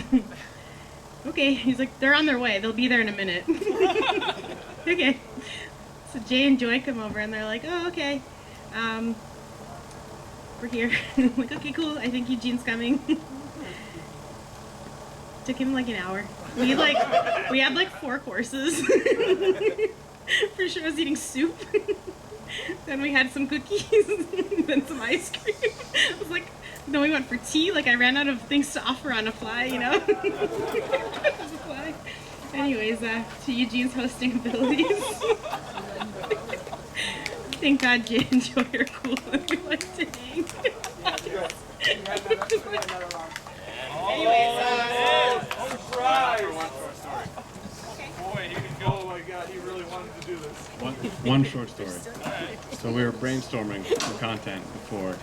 Okay, he's like, they're on their way. They'll be there in a minute. Okay. So Jay and Joy come over and they're like, oh, okay. We're here. I'm like, okay, cool. I think Eugene's coming. Took him like an hour. We had like 4 courses. For sure I was eating soup. Then we had some cookies, then some ice cream. I was like, then we went for tea. Like I ran out of things to offer on a fly, Anyways, to Eugene's hosting abilities. Thank God Jay and Joy are cool and we like to hang. Anyways, Boy, he can go. Oh my God, he really wanted to do this. One short story. So we were brainstorming some content before,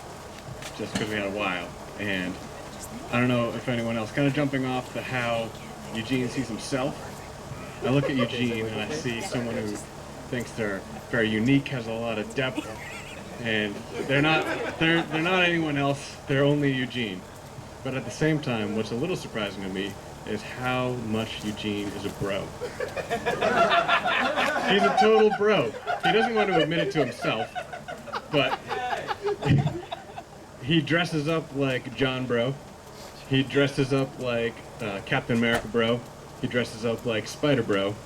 just because we had a while, and I don't know if anyone else, kind of jumping off the how Eugene sees himself. I look at Eugene and I see someone who thinks they're very unique, has a lot of depth, and they're not anyone else. They're only Eugene. But at the same time, what's a little surprising to me is how much Eugene is a bro. He's a total bro. He doesn't want to admit it to himself, but he dresses up like John Bro. He dresses up like Captain America Bro. He dresses up like Spider Bro.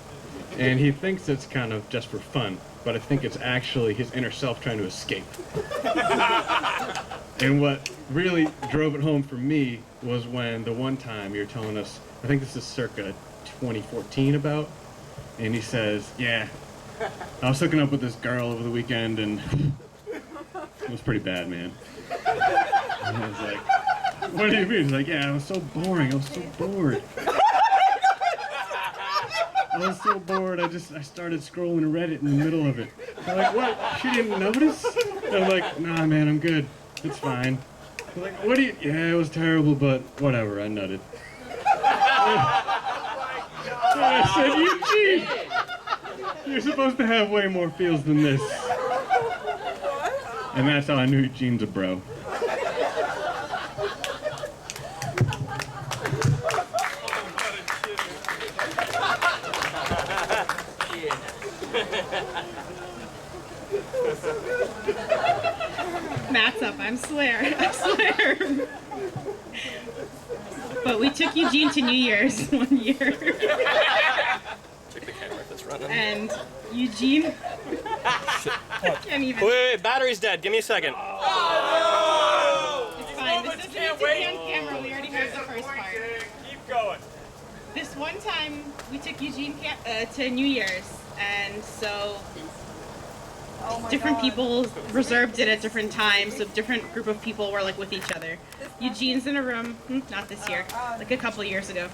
And he thinks it's kind of just for fun, but I think it's actually his inner self trying to escape. And what really drove it home for me was when the one time you're telling us, I think this is circa 2014 about, and he says, yeah, I was hooking up with this girl over the weekend and it was pretty bad, man. And I was like, what do you mean? He's like, yeah, I was so boring, I was so bored. I was so bored, I started scrolling Reddit in the middle of it. I'm like, what? She didn't notice? And I'm like, nah, man, I'm good. It's fine. I'm like, what do you... Yeah, it was terrible, but whatever, I nutted. And I said, Eugene, you're supposed to have way more feels than this. And that's how I knew Eugene's a bro. Matt's up, I swear. But we took Eugene to New Year's one year. Check the camera if it's running. And Eugene can't even. Wait, battery's dead. Give me a second. It's fine. This doesn't need to be on camera. We already heard the first part. Keep going. This one time we took Eugene to New Year's, and so different people reserved it at different times. So different group of people were like with each other. Eugene's in a room, not this year, like a couple years ago.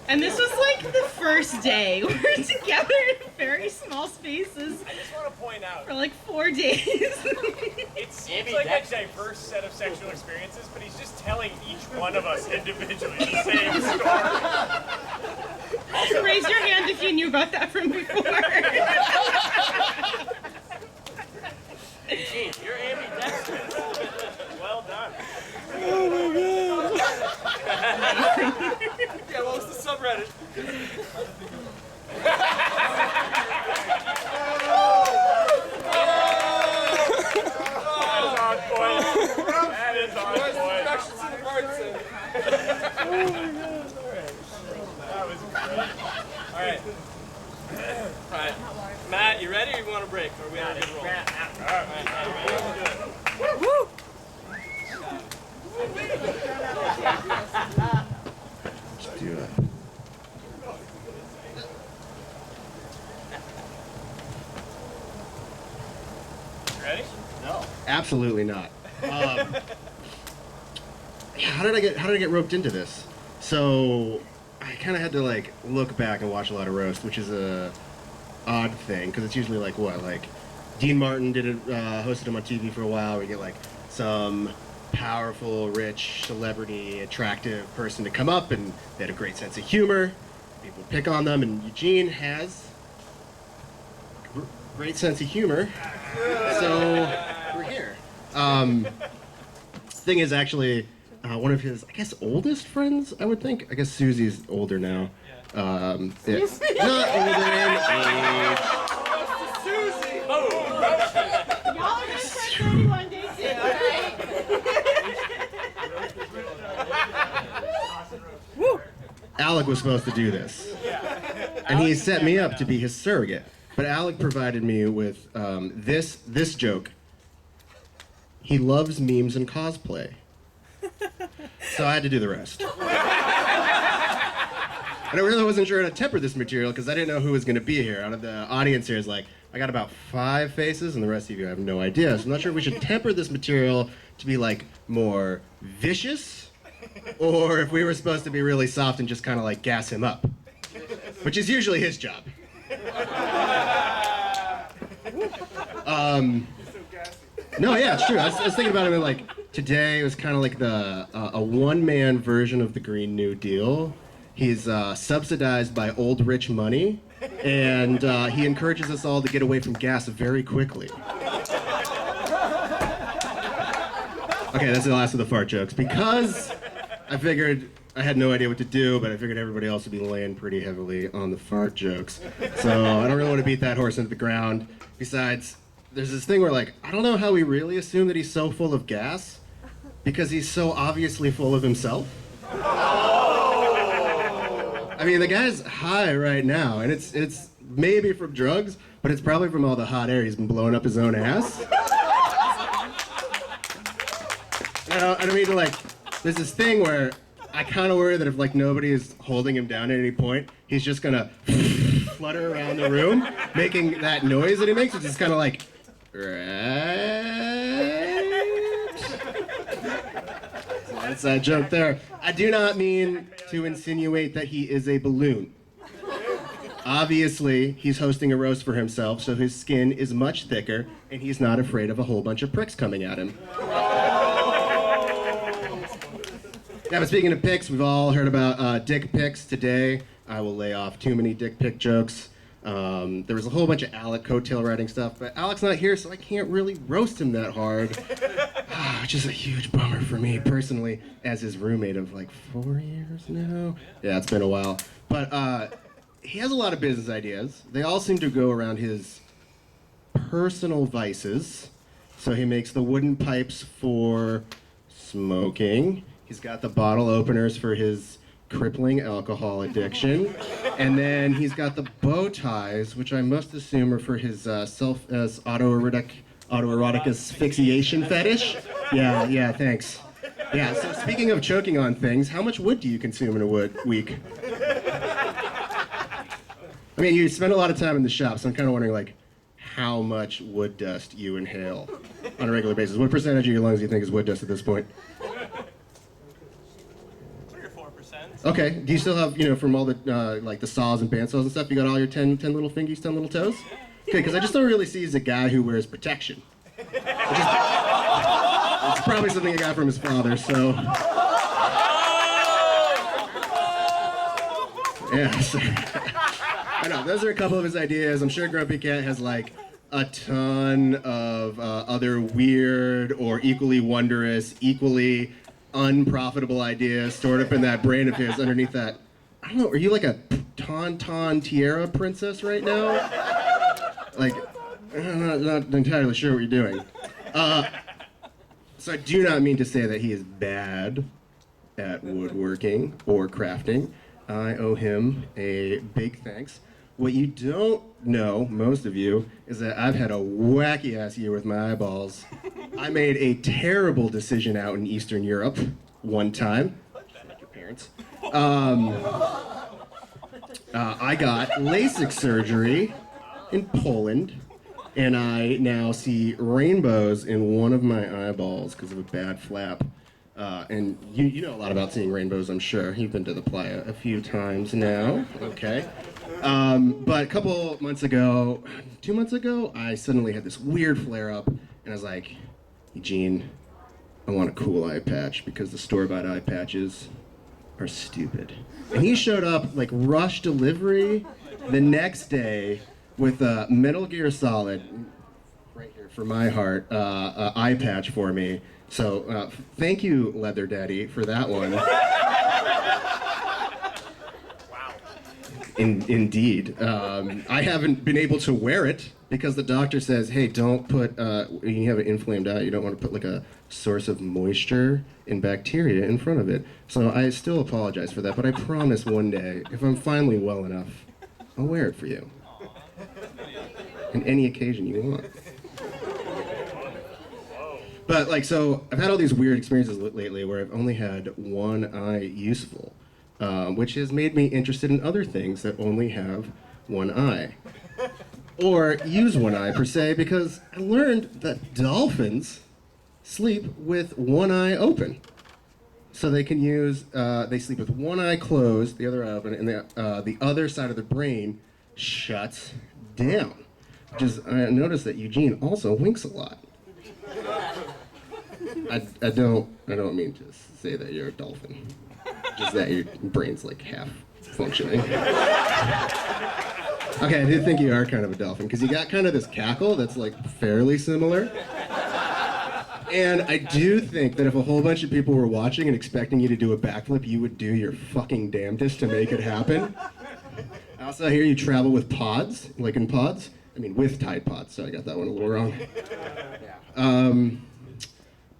And this was like the first day. We were together in very small spaces. I just want to point out. For like 4 days. It seems like a diverse set of sexual experiences, but he's just telling each one of us individually the same story. Also, raise your hand if you knew about that from before. Eugene, you're ambidextrous. Well done. Oh my god. Yeah, what was the subreddit? That's on point. That is on point. Oh my god. That was great. Alright. Alright. Matt, you ready or you want a break? Or we want to roll? Alright, Woo! Let's do that. Ready? No. Absolutely not. Yeah, how did I get roped into this? So I kind of had to like look back and watch a lot of roast, which is a odd thing because it's usually like what, like Dean Martin did it, hosted him on TV for a while. We get like some powerful, rich, celebrity, attractive person to come up, and they had a great sense of humor. People pick on them, and Eugene has a great sense of humor. So we're here. Thing is, actually, one of his, I guess, oldest friends, I would think. I guess Susie's older now. Not older in age. Susie! Y'all are just turn 31 days in, alright? Alec was supposed to do this. And he set me up to be his surrogate. But Alec provided me with this joke. He loves memes and cosplay. So I had to do the rest. And I really wasn't sure how to temper this material because I didn't know who was going to be here. Out of the audience here is like, I got about 5 faces and the rest of you have no idea. So I'm not sure if we should temper this material to be like more vicious or if we were supposed to be really soft and just kind of like gas him up, which is usually his job. No, yeah, it's true. I was thinking about it like today was kind of like the a one-man version of the Green New Deal. He's subsidized by old rich money, and he encourages us all to get away from gas very quickly. Okay, that's the last of the fart jokes because I figured I had no idea what to do, but I figured everybody else would be laying pretty heavily on the fart jokes. So I don't really want to beat that horse into the ground. Besides, there's this thing where, like, I don't know how we really assume that he's so full of gas because he's so obviously full of himself. I mean, the guy's high right now, and it's maybe from drugs, but it's probably from all the hot air he's been blowing up his own ass. I don't mean to, like, there's this thing where I kind of worry that if, like, nobody is holding him down at any point, he's just gonna flutter around the room, making that noise that he makes, which is kind of like, so that's that joke there. I do not mean to insinuate that he is a balloon. Obviously, he's hosting a roast for himself, so his skin is much thicker, and he's not afraid of a whole bunch of pricks coming at him. Yeah, but speaking of pics, we've all heard about dick pics. Today, I will lay off too many dick pic jokes. There was a whole bunch of Alec coattail riding stuff, but Alec's not here, so I can't really roast him that hard. Which is a huge bummer for me personally, as his roommate of like 4 years now. Yeah, it's been a while. But he has a lot of business ideas. They all seem to go around his personal vices. So he makes the wooden pipes for smoking. He's got the bottle openers for his crippling alcohol addiction. And then he's got the bow ties, which I must assume are for his autoerotic asphyxiation fetish. Yeah, thanks. Yeah, so speaking of choking on things, how much wood do you consume in a week? I mean, you spend a lot of time in the shop, so I'm kind of wondering, like, how much wood dust you inhale on a regular basis. What percentage of your lungs do you think is wood dust at this point? 3 or 4%. Okay. Do you still have, from all the, like, the saws and bandsaws and stuff, you got all your 10 little fingies, 10 little toes? Okay, because I just don't really see you as a guy who wears protection. It's probably something he got from his father, so... Yeah, so... I know, those are a couple of his ideas. I'm sure Grumpy Cat has, like, a ton of other weird or equally wondrous, equally unprofitable ideas stored up in that brain of his underneath that. I don't know, are you like a Tauntaun Tiara princess right now? Like, I'm not entirely sure what you're doing. So I do not mean to say that he is bad at woodworking or crafting. I owe him a big thanks. What you don't know, most of you, is that I've had a wacky-ass year with my eyeballs. I made a terrible decision out in Eastern Europe one time. Like your parents. I got LASIK surgery in Poland, and I now see rainbows in one of my eyeballs because of a bad flap. And you know a lot about seeing rainbows, I'm sure. You've been to the playa a few times now. Okay. But a couple months ago, 2 months ago, I suddenly had this weird flare-up, and I was like, Eugene, I want a cool eye patch because the store-bought eye patches are stupid. And he showed up like rush delivery the next day with a Metal Gear Solid, right here for my heart, eye patch for me. So thank you, Leather Daddy, for that one. Wow. Indeed. I haven't been able to wear it because the doctor says, hey, don't put, you have an inflamed eye, you don't want to put like a source of moisture and bacteria in front of it. So I still apologize for that, but I promise one day, if I'm finally well enough, I'll wear it for you. On any occasion you want. But like, so I've had all these weird experiences lately where I've only had one eye useful, which has made me interested in other things that only have one eye. Or use one eye per se, because I learned that dolphins sleep with one eye open. So they can use, they sleep with one eye closed, the other eye open, and the other side of the brain shuts down. Which is, I noticed that Eugene also winks a lot. I don't mean to say that you're a dolphin. Just that your brain's like half functioning. Okay, I do think you are kind of a dolphin, because you got kind of this cackle that's like fairly similar. And I do think that if a whole bunch of people were watching and expecting you to do a backflip, you would do your fucking damnedest to make it happen. I also hear you travel with pods, like in pods. I mean, with Tide Pods, so I got that one a little wrong.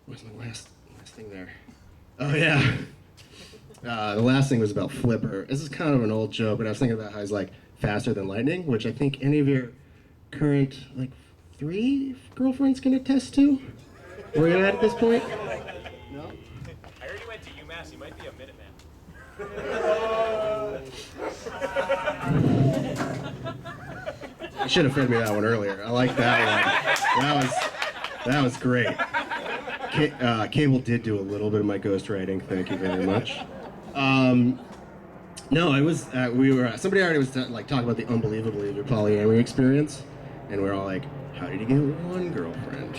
What's my last thing there? Oh, yeah. The last thing was about Flipper. This is kind of an old joke, but I was thinking about how he's, like, faster than lightning, which I think any of your current, like, 3 girlfriends can attest to. Where are you at this point? No? I heard you went to UMass. You might be a Minuteman. You should have fed me that one earlier. I like that one. That was great. Cable did do a little bit of my ghostwriting. Thank you very much. No, it was somebody already was talking about the unbelievability of your polyamory experience, and we're all like, how did you get one girlfriend?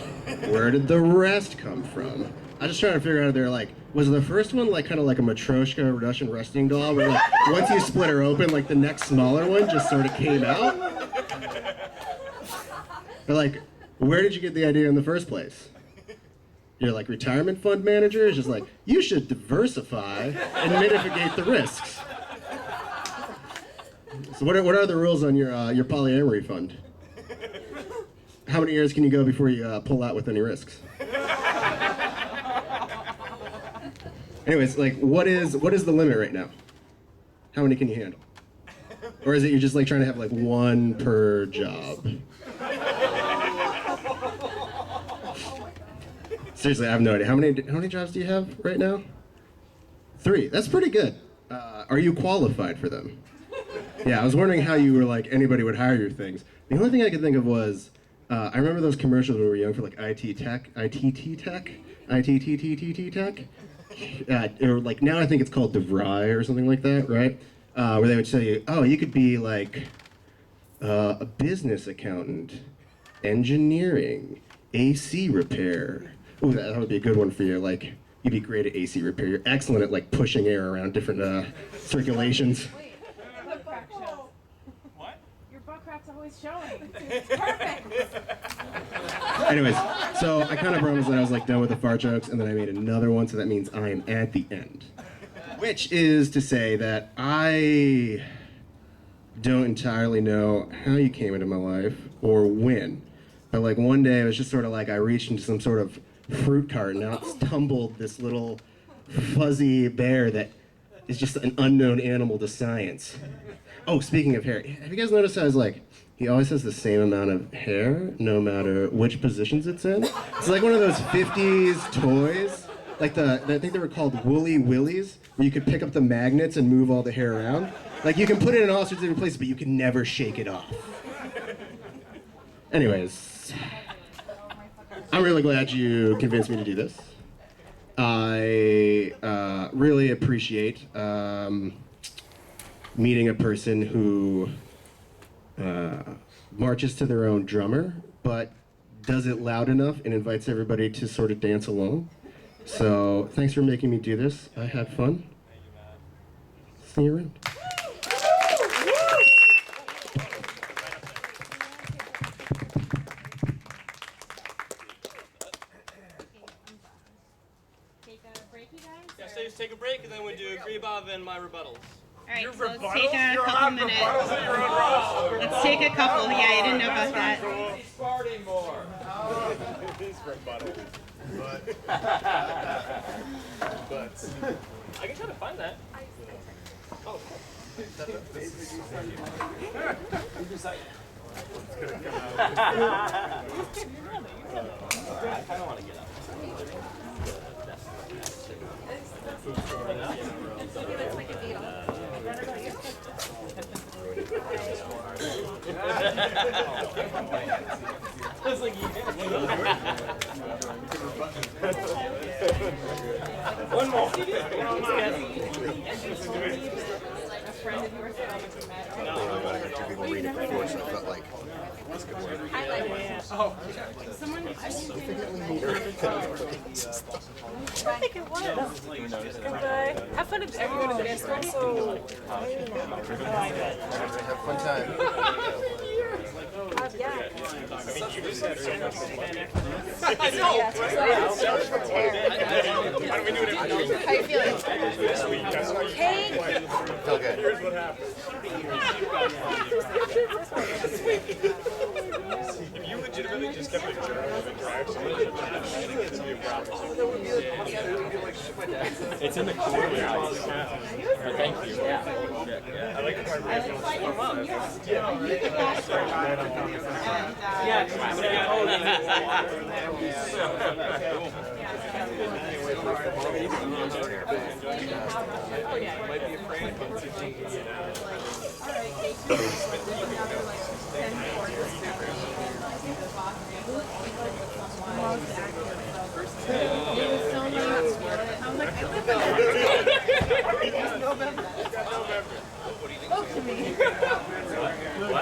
Where did the rest come from? I just trying to figure out if they're like, was the first one like kind of like a Matryoshka Russian resting doll, where like once you split her open, like the next smaller one just sort of came out? Or like, where did you get the idea in the first place? Your like retirement fund manager is just like, you should diversify and mitigate the risks. So what are the rules on your polyamory fund? how many years can you go before you pull out with any risks? Anyways, like, what is the limit right now? How many can you handle? Or is it you're just like trying to have like one per job? Seriously, I have no idea. How many jobs do you have right now? 3. That's pretty good. Are you qualified for them? Yeah, I was wondering how you were like anybody would hire your things. The only thing I could think of was I remember those commercials when we were young for like IT Tech, or like now I think it's called DeVry or something like that, right? Where they would say, oh, you could be like a business accountant, engineering, AC repair. Ooh, that would be a good one for you. Like, you'd be great at AC repair. You're excellent at like pushing air around different circulations. Butt crack shows. What? Your butt crack's always showing. It's perfect. Anyways, so I kind of promised that I was like done with the fart jokes, and then I made another one, so that means I am at the end. Which is to say that I don't entirely know how you came into my life or when, but like one day it was just sort of like I reached into some sort of fruit cart and out tumbled this little fuzzy bear that is just an unknown animal to science. Oh, speaking of hair, have you guys noticed how he always has the same amount of hair no matter which positions it's in? It's like one of those 50s toys, like I think they were called Woolly Willies, where you could pick up the magnets and move all the hair around. Like you can put it in all sorts of different places, but you can never shake it off. Anyways, I'm really glad you convinced me to do this. I really appreciate meeting a person who marches to their own drummer, but does it loud enough and invites everybody to sort of dance along. So thanks for making me do this. I had fun. See you around. Yeah, take a break, and then we do Gribov and my rebuttals. All right, so let's take a couple minutes. Let's take a couple. Yeah, I didn't know about that. Farting more. His rebuttal. But. I can try to find that. Oh. I kind of want to get up. It's like one more. A friend of yours that I heard 2 people read it before, so I felt like this could work. I like it. Oh. Someone I significantly need her. I think it was. Goodbye. Have fun at everyone at the dance party. So, have fun time. Yeah. I know. Why don't we do it every week? How you feeling? This week, that's why you Cake. Felt good. Here's what happens. If you legitimately just kept a journal of interactions, it'd be a problem. It's in the cooler. Thank you. I like the part where might be a friend.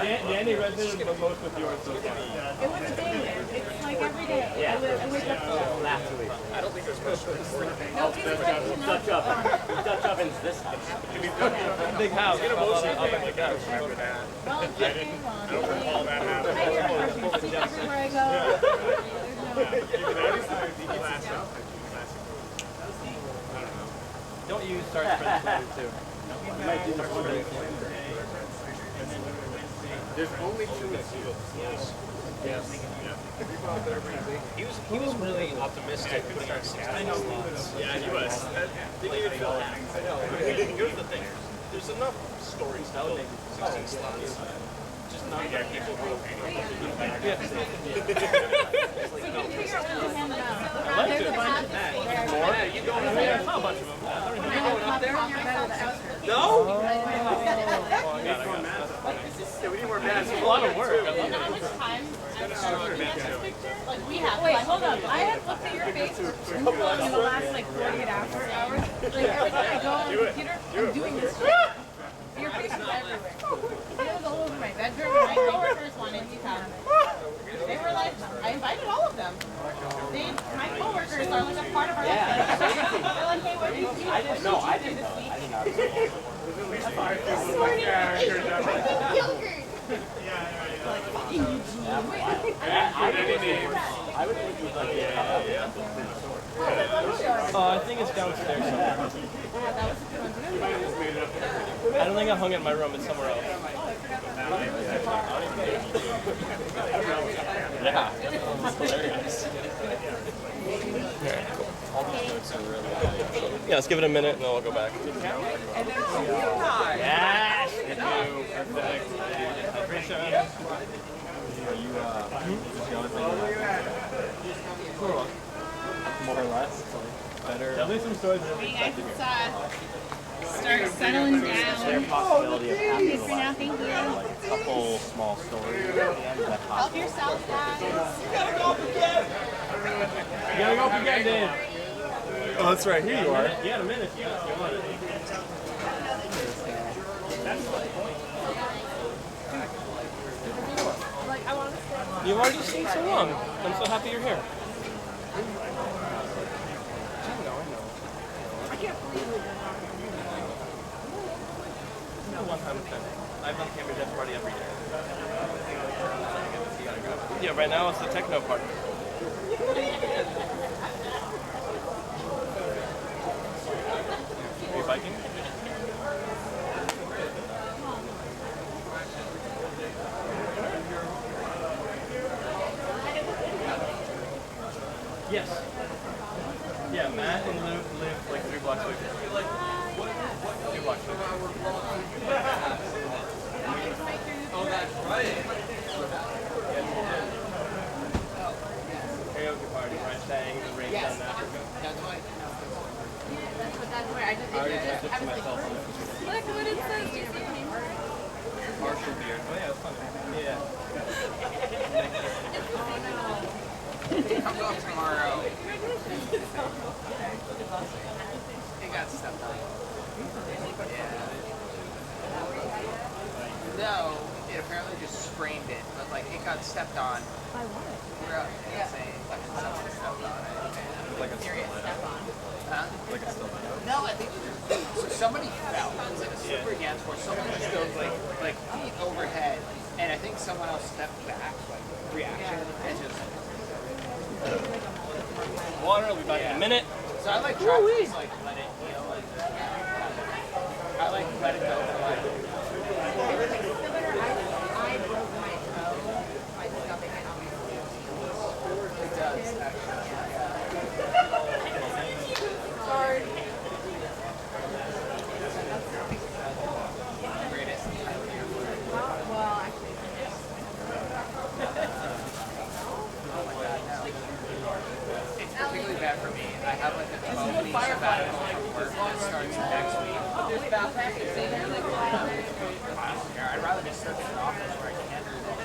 Danny resonated the most with yours so far. it was daily. It's like every day. Yeah. I wake up to Last week. I don't think there's much to report. Dutch ovens this house. Big house. Get a motion thing like that. Remember that. I don't recall that I happening. hear everywhere I go. Don't use Sarge Prince too. You might do the There's only 2 in Yes. He was really optimistic putting on 16 slots. Yeah, he was. Didn't even feel that. I know. Here's the thing. There's enough stories to fill 16 slots. Just not get people who I like to. More? Yeah, you don't have I saw a bunch of them. No? Oh, I got it. Yeah, we need more mats. It's a lot of work. You know how much time I've spent looking at this picture? Like, we have. Wait, hold up. I have looked at your face in the last like 48 hours. Like every time I go on the computer, I'm doing this shit. Your face is everywhere. It was all over my bedroom. My coworkers wanted to come. They were like, I invited all of them. My coworkers are like a part of our life. They're like, hey, what do you do? I didn't know. I didn't know. There's at least 5 people in my character. I think it's downstairs somewhere. I don't think I hung it in my room. It's somewhere else. Yeah. That's hilarious. Yeah, let's give it a minute and then we'll go back. Yes! Perfect. more or less. Better. At least some stories. Hey guys, let's start settling down. Is there a possibility of having Thanks for now, thank you. like a couple small stories at the end? Is that Help possible? yourself, guys. You gotta go up again, Dave. Oh, that's right. Here you are. You got a minute if you want it. You've already stayed so long. I'm so happy you're here. I know. I can't believe it. It's a one-time thing. I've done Cambridge Dance Party every year. Yeah, right now it's the techno party. Are you biking? Yes. Yeah, Matt and Luke live like 3 blocks away from me. 2 blocks away. Oh, that's right. Karaoke party, right? Staying in the rain down in Africa. That's where I just already texted to myself on it. Look what it says. Do you see the name? Marshall beard. Oh yeah, that's fun. Yeah. I'm going tomorrow. It got stepped on. Yeah. No, it apparently just sprained it, but like it got stepped on. By what? Yeah. Saying someone stepped on it. Like a Serious step on. Huh? Like a still. No, I think so somebody fell. It's like a slippery dance floor. Someone just goes like feet overhead, and I think someone else stepped back, like reaction, and just. Water, I'll be back in a minute. So I like try to just like let it heal and I like let it go for like. I broke my toe by stuffing it on my heels. It does actually. Sorry. Greatest. Well, actually. Oh my god, no. It's particularly bad for me. I have like a 12-week sabbatical from work that starts next week. There's bathrooms in there. I don't care. I'd rather just sit in an office where I can't do that.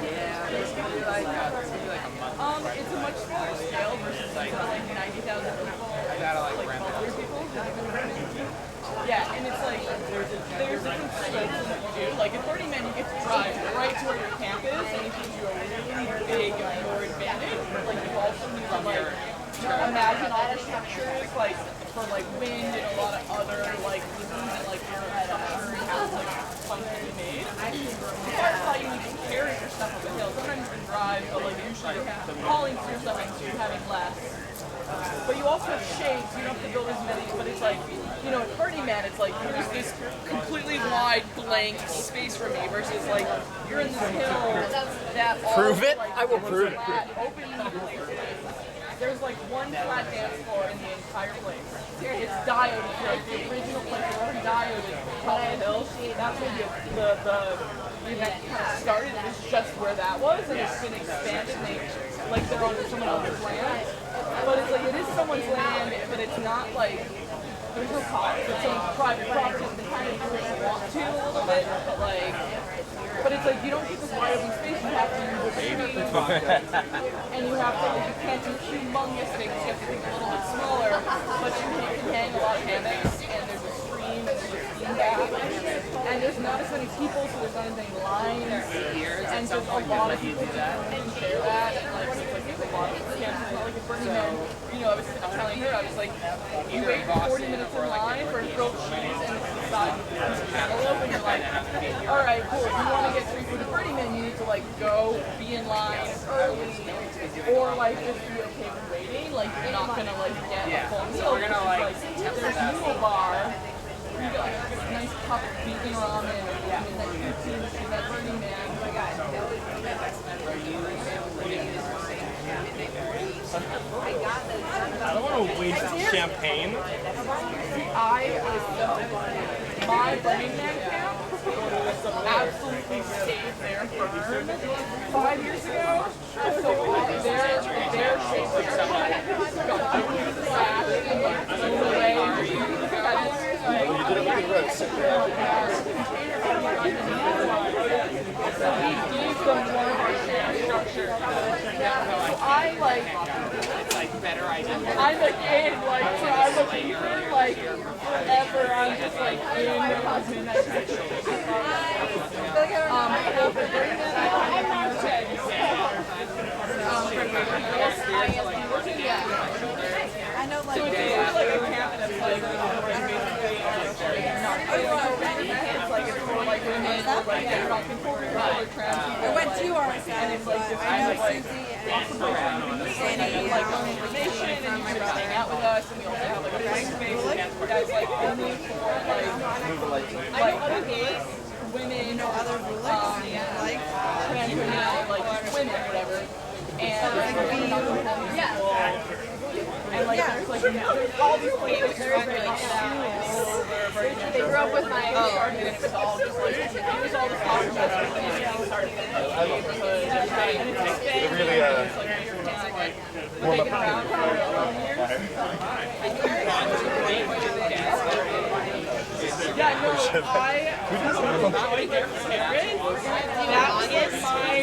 Yeah, it's gonna be like a month. It's a much smaller scale versus like 90,000 people. I gotta like rent it. Yeah, and it's like there's different scopes of what you do. Like at 30 Men, you get to drive right to where your camp is, and it gives you a really big more advantage. Like you also need to like imagine all the structures, like for like wind and a lot of other like reasons that like your structure has like functionally made. That's why you need to carry your stuff up a hill. Sometimes you can drive, but like usually you're hauling through stuff and you're having less. but you also have shades. You don't have to build as many, but it's like, you know, at Burning Man, it's like there's this completely wide blank space for me versus like you're in this hill that all Prove it? like, I will prove it. flat, open there's like one flat dance floor in the entire place. It's Diode, it's like the original place where Diode is top of the hill. That's where the event kind of started. It was just where that was, and it's been expanded. Like they're on someone else's land, but it's like it is someone's land, but it's not like there's no cost. It's someone's private property. They kind of do what you want to a little bit, but it's like you don't get this wide open space. You have to use a street, and you have to you can't do humongous things. You have to think a little bit smaller, but you can hang a lot of hammocks, and there's a stream, and there's a steam bath, and there's not as many people, so there's not as many lines, and there's a lot of people who can share that, and like there's a lot of camps. It's not like a Burning Man. You know, I was telling her, I was like, you wait 40 minutes in line for grilled cheese and it's the size of a cantaloupe, and you're like, all right, cool. If you want to get free food at Burning Man, you need to like go be in line early, or like just be okay with waiting. Like you're not gonna like get a full meal. We're gonna like there's a noodle bar. You get like a nice cup of vegan ramen and like 15 at Burning Man. I don't want to waste champagne. My Burning Man camp absolutely stayed there firm 5 years ago. So their shape was I'm like in, like, I'm looking for, like, forever. I'm just, like, in the cosmetic I know, like, so it's like a camp that's, like, it's like, it's for, like, women, like, they're not conforming, or trans people. I went to ours, and it's like, I know Susie and Danny, like, conversation, and you can just hang out with us, and we also have, like, a big space that's, like, only for, like other gays, women, other like, trans women, like, just women, whatever. And, yeah. And like there's like there's all these places there's like they grew up with my and it was all just like it was all the talk about starting in the neighborhood and it's expanding really they've been around for 11 years. Yeah,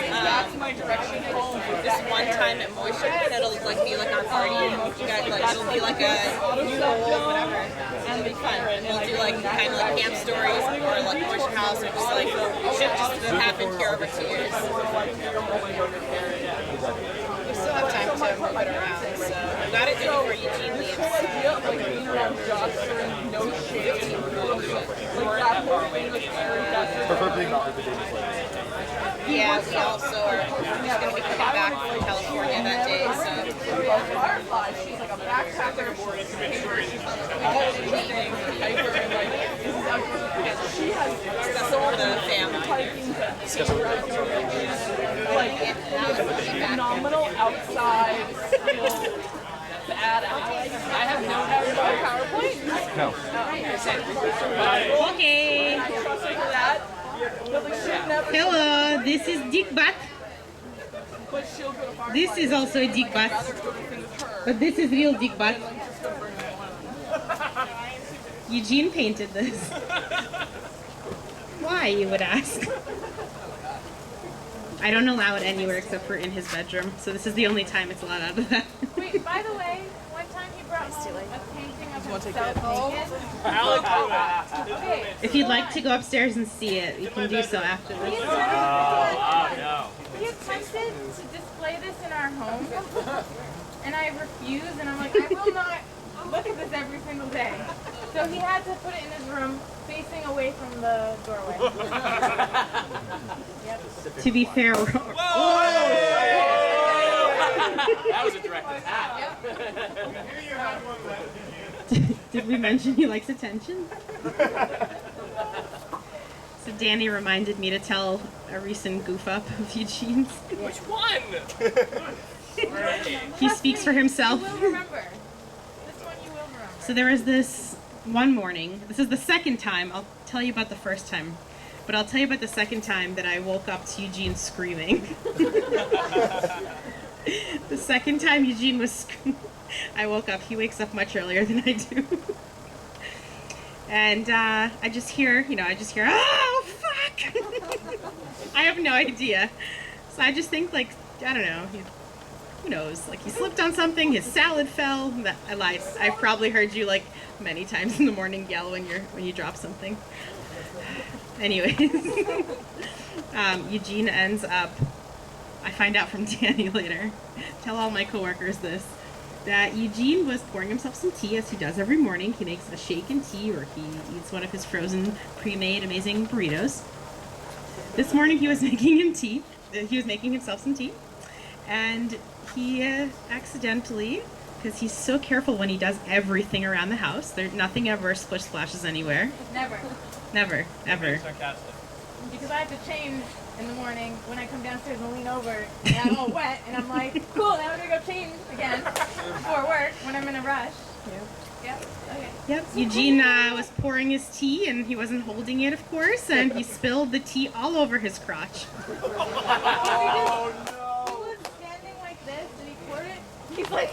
no, that's my direction home. This one time at Moisture, it'll like be like our party. You guys like it'll be like a new old whatever, and it'll be fun. We'll do like kind of like camp stories or like Moisture House or just like shit just that happened here over 2 years. We still have time to move it around, so we got it before Eugene leaves. This whole idea of like being around Josh during no shade, like that whole thing was very Preferably not with the Davis ladies. Yeah, we also are just going to be coming back from California that day, so. Firefly, she's like a backpacker, she has so many hiking like phenomenal outside skills to add out. I have no PowerPoint. No. Okay. That. Hello, this is Dick Butt. This is also a Dick Butt. But this is real Dick Butt. Eugene painted this. Why, you would ask? I don't allow it anywhere except for in his bedroom, so this is the only time it's allowed out of that. Wait, by the way, one time he brought home a painting of himself naked. Okay. If you'd like to go upstairs and see it, you can do so after this. We have tempted to display this in our home, and I refuse, and I'm like, I will not look at this every single day. So he had to put it in his room, facing away from the doorway. Yep. To be fair, That was a direct attack. Did we mention he likes attention? So Danny reminded me to tell a recent goof up of Eugene's. Which one? He speaks for himself. You will remember. This one you will remember. So there was this one morning. This is the second time. I'll tell you about the first time. But I'll tell you about the second time that I woke up to Eugene screaming. The second time Eugene was I woke up. He wakes up much earlier than I do. And I just hear, oh, fuck! I have no idea. So I just think, like, I don't know, who knows? Like, he slipped on something, his salad fell. I lied. I've probably heard you, like, many times in the morning yell when you drop something. Anyways, Eugene ends up, I find out from Danny later, tell all my coworkers this, that Eugene was pouring himself some tea, as he does every morning. He makes a shaken tea, or he eats one of his frozen, pre-made, amazing burritos. This morning he was making himself some tea, and he accidentally, because he's so careful when he does everything around the house, nothing ever splish splashes anywhere. Never. Never, ever. Sarcastic. Because I have to change in the morning when I come downstairs and lean over and I'm all wet and I'm like, cool, now we're gonna go change again before work when I'm in a rush. Yep. Okay. Yep. Eugene was pouring his tea and he wasn't holding it, of course, and he spilled the tea all over his crotch. Oh no! He was standing like this and he poured it. He's like,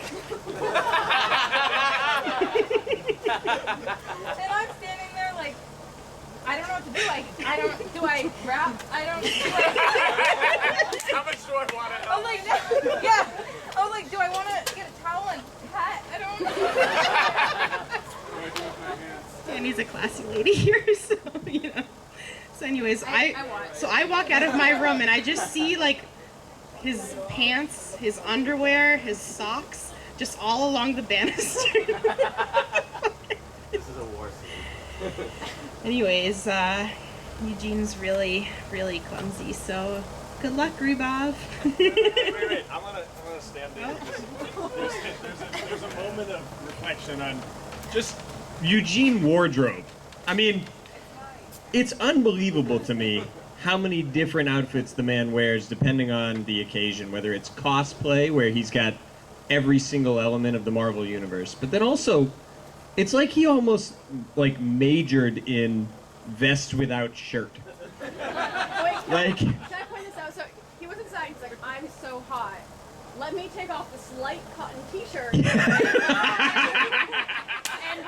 and I'm standing there like, I don't know what to do. Do I wrap? How much do I want to I was like, no. Yeah. I was like, do I want to get a towel and pat? I don't. And he's a classy lady here, so So anyways, I walk out of my room and I just see like his pants, his underwear, his socks, just all along the banister. This is a war scene. Anyways, Eugene's really, really clumsy, so good luck, Grubov. Wait, I wanna stand there. There's a moment of reflection on just Eugene wardrobe. I mean, it's unbelievable to me how many different outfits the man wears depending on the occasion, whether it's cosplay, where he's got every single element of the Marvel Universe, but then also, it's like he almost, like, majored in vest without shirt. Like... Can I point this out? So, he was inside, he's like, I'm so hot. Let me take off this light cotton t-shirt and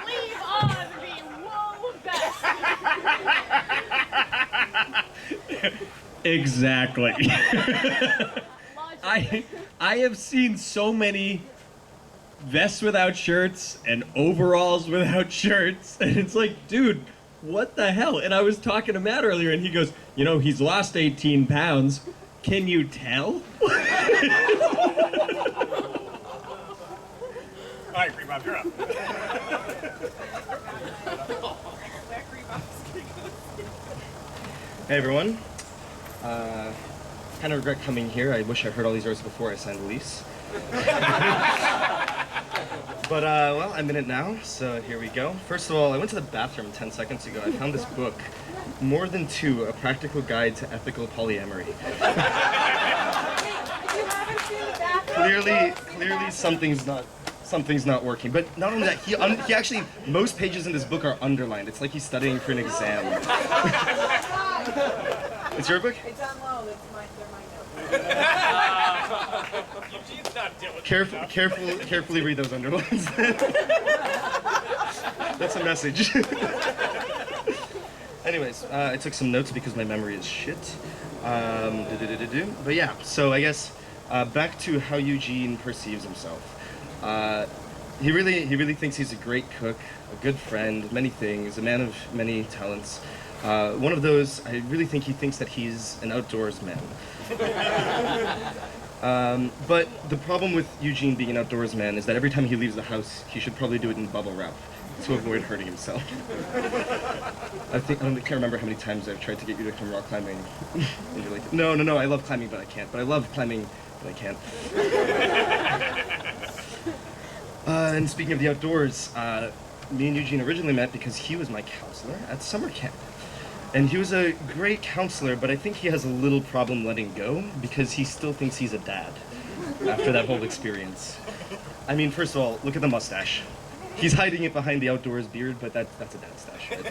leave on the wool vest. Exactly. I have seen so many vests without shirts and overalls without shirts, and it's like, dude, what the hell? And I was talking to Matt earlier, and he goes, he's lost 18 pounds. Can you tell? All right, Green you're up. Hey everyone. Kind of regret coming here. I wish I heard all these words before I signed the lease. But, well, I'm in it now, so here we go. First of all, I went to the bathroom 10 seconds ago. I found this book, More Than Two, A Practical Guide to Ethical Polyamory. Clearly something's not working. But not only that, he actually, most pages in this book are underlined. It's like he's studying for an exam. It's your book? It's on low. They're my notes. Eugene's not diligent Carefully read those underlines. That's a message. Anyways, I took some notes because my memory is shit. But yeah, so I guess back to how Eugene perceives himself. He really thinks he's a great cook, a good friend, many things, a man of many talents. One of those, I really think he thinks that he's an outdoors man. But the problem with Eugene being an outdoors man is that every time he leaves the house, he should probably do it in bubble wrap to avoid hurting himself. I can't remember how many times I've tried to get you to come rock climbing. And you're like, no, I love climbing, but I can't. But I love climbing but I can't. And speaking of the outdoors, me and Eugene originally met because he was my counselor at summer camp. And he was a great counselor, but I think he has a little problem letting go because he still thinks he's a dad after that whole experience. I mean, first of all, look at the mustache. He's hiding it behind the outdoors beard, but that's a dad stash right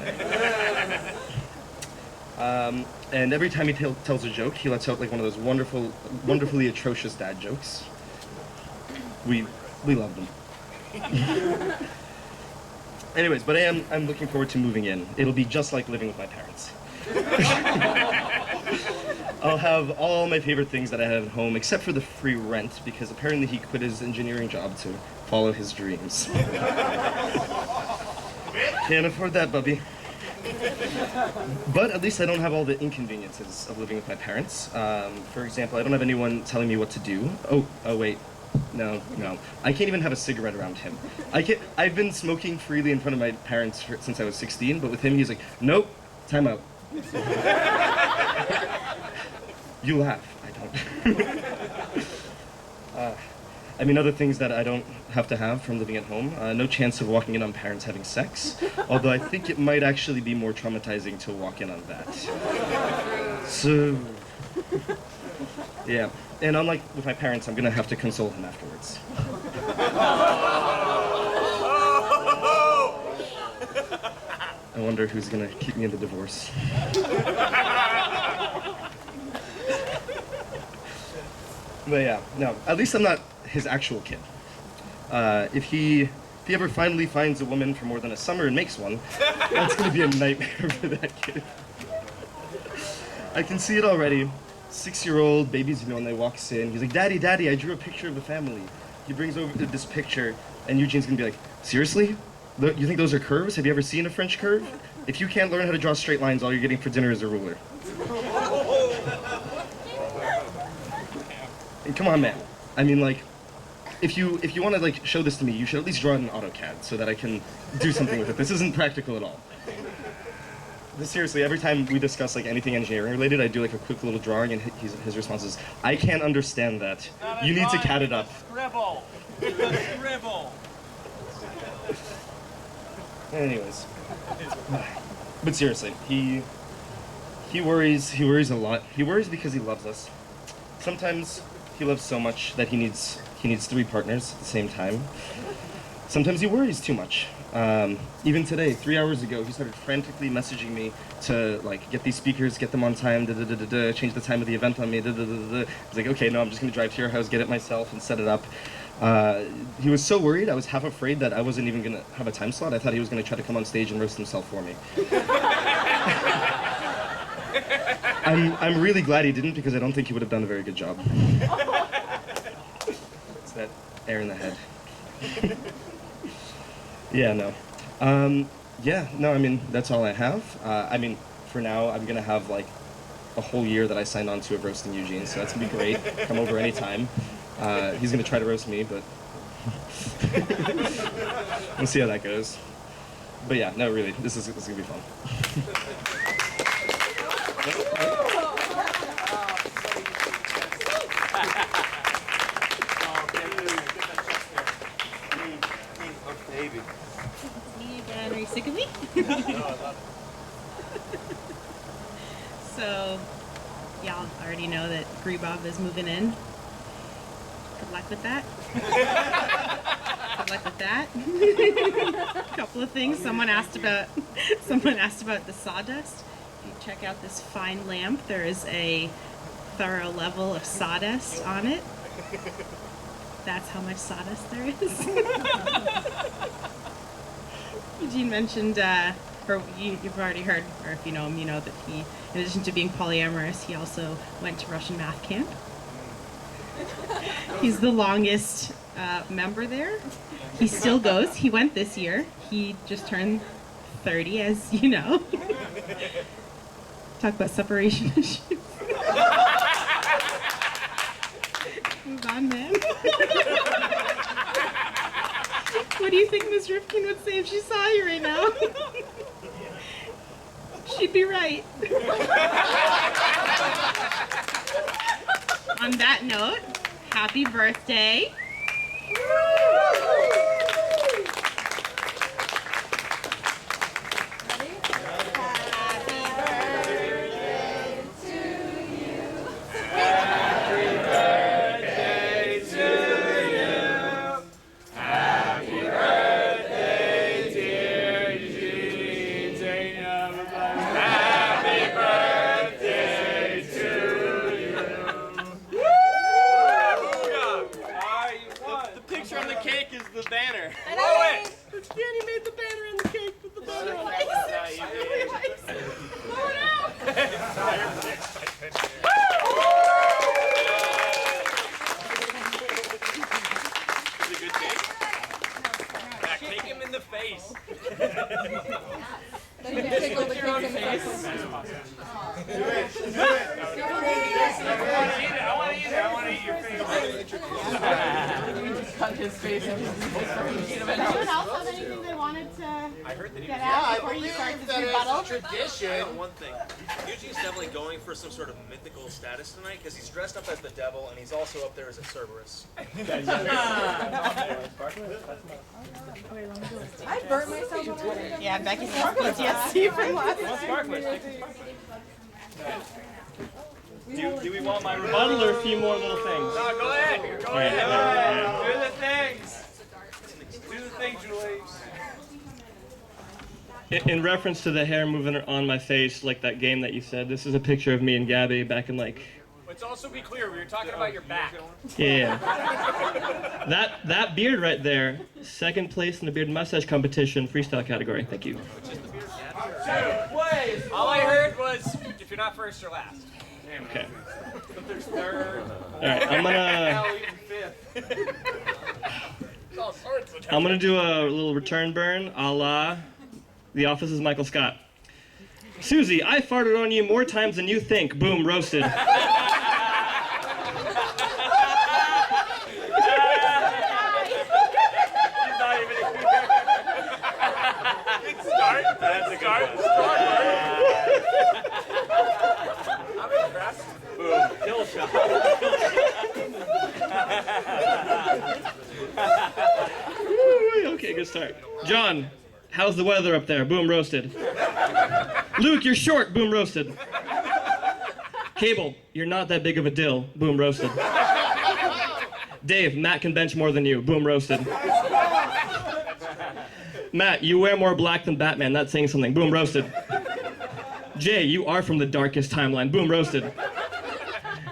there. And every time he tells a joke, he lets out like one of those wonderfully atrocious dad jokes. We love them. Anyways, but I'm looking forward to moving in. It'll be just like living with my parents. I'll have all my favorite things that I have at home, except for the free rent, because apparently he quit his engineering job to follow his dreams. Can't afford that, bubby. But at least I don't have all the inconveniences of living with my parents. For example, I don't have anyone telling me what to do. Oh wait. No. I can't even have a cigarette around him. I've been smoking freely in front of my parents since I was 16, but with him he's like, nope, time out. You laugh, I don't. I mean, other things that I don't have to have from living at home. No chance of walking in on parents having sex, although I think it might actually be more traumatizing to walk in on that. So, yeah. And unlike with my parents, I'm gonna have to console him afterwards. I wonder who's gonna keep me in the divorce. But yeah, no, at least I'm not his actual kid. If he ever finally finds a woman for more than a summer and makes one, that's gonna be a nightmare for that kid. I can see it already. 6-year-old baby Zeleny walks in. He's like, Daddy, I drew a picture of the family. He brings over this picture, and Eugene's gonna be like, seriously? You think those are curves? Have you ever seen a French curve? If you can't learn how to draw straight lines, all you're getting for dinner is a ruler. And come on, man. I mean, like, if you want to like show this to me, you should at least draw it in AutoCAD so that I can do something with it. This isn't practical at all. Seriously, every time we discuss like anything engineering related, I do like a quick little drawing, and his response is, "I can't understand that. You need to CAD it up." Scribble. Scribble. Anyways, but seriously, he worries a lot. He worries because he loves us. Sometimes he loves so much that he needs 3 partners at the same time. Sometimes he worries too much. Even today, 3 hours ago, he started frantically messaging me to like get these speakers, get them on time, change the time of the event on me. I was like, okay, no, I'm just gonna drive to your house, get it myself, and set it up. He was so worried. I was half afraid that I wasn't even gonna have a time slot. I thought he was gonna try to come on stage and roast himself for me. I'm really glad he didn't, because I don't think he would have done a very good job. It's that air in the head. Yeah, no. I mean, that's all I have. I mean, for now, I'm gonna have like a whole year that I signed on to of roasting Eugene, so that's gonna be great. Come over anytime. He's gonna try to roast me, but we'll see how that goes. But yeah, no, really, this is gonna be fun. Me again, are you sick of me? So, y'all already know that Grebob is moving in. Good luck with that. Good luck with that. A couple of things. Someone asked about the sawdust. If you check out this fine lamp, there is a thorough level of sawdust on it. That's how much sawdust there is. Eugene mentioned, or you've already heard, or if you know him, you know that he, in addition to being polyamorous, he also went to Russian math camp. He's the longest member there. He still goes. He went this year. He just turned 30, as you know. Talk about separation issues. Move on, man. What do you think Miss Rifkin would say if she saw you right now? She'd be right. On that note, happy birthday. Anyone else have anything they wanted to get out before you start this rebuttal? Tradition. One thing, Eugene's definitely going for some sort of mythical status tonight because he's dressed up as the devil and he's also up there as a Cerberus. I burnt myself on my Yeah, Becky has PTSD from last Do we want my rebuttal or a few more little things? No, go ahead. Go ahead. Do the things. Do the things, Julie. In reference to the hair moving on my face, like that game that you said, this is a picture of me and Gabby back in like... Let's also be clear, we were talking about your back. Yeah. That beard right there, second place in the beard mustache competition freestyle category. Thank you. All I heard was, if you're not first, you're last. Okay. But there's third. All right, I'm gonna do a little return burn, a la The Office's Michael Scott. Susie, I farted on you more times than you think. Boom, roasted. That's a good one. I'm impressed. Boom. Kill shot. Okay, good start. John, how's the weather up there? Boom, roasted. Luke, you're short. Boom, roasted. Cable, you're not that big of a dill. Boom, roasted. Dave, Matt can bench more than you. Boom, roasted. Matt, you wear more black than Batman. That's saying something. Boom, roasted. Jay, you are from the darkest timeline. Boom, roasted.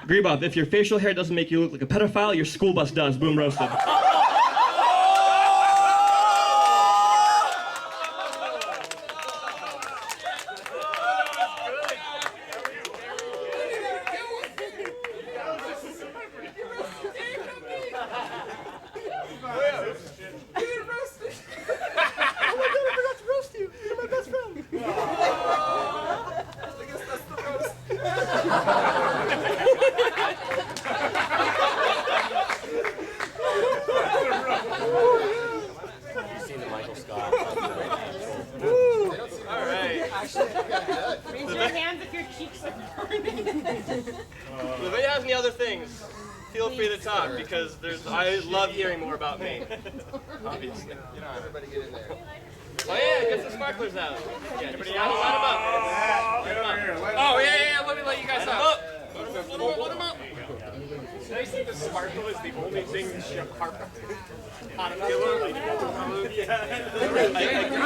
Grebob, if your facial hair doesn't make you look like a pedophile, your school bus does. Boom, roasted. Raise your hands if your cheeks are burning. If anybody has any other things, feel free to talk because I love hearing more about me. Obviously. Everybody get in there. Oh yeah, get some sparklers out. Yeah, everybody light them up. Oh, yeah, let me let you guys know. Let them up. Did I say the sparkle is the only thing sharp? You're on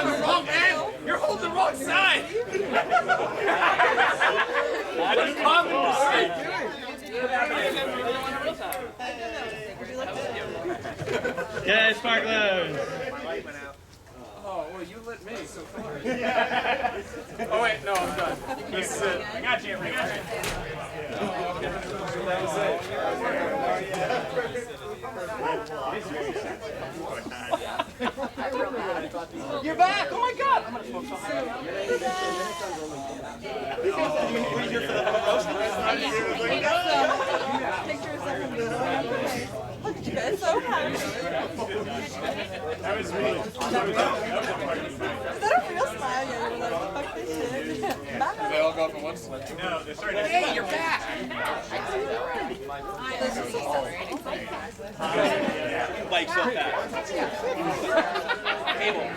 the wrong man! You're holding the wrong side! That's common mistake. Yay, sparklers! Oh, well, you lit me so far. Oh, wait, no, I'm done. I got you. That was it. You're back! Oh my god! I'm gonna smoke so high. Were you here for the pictures of him. Look at you guys, so happy. That was me. Is that a real smile? Yeah, you were like, fuck this shit. Bye. They all go up and No, they're starting to. Hey, you're back. Bike so fast. Cable.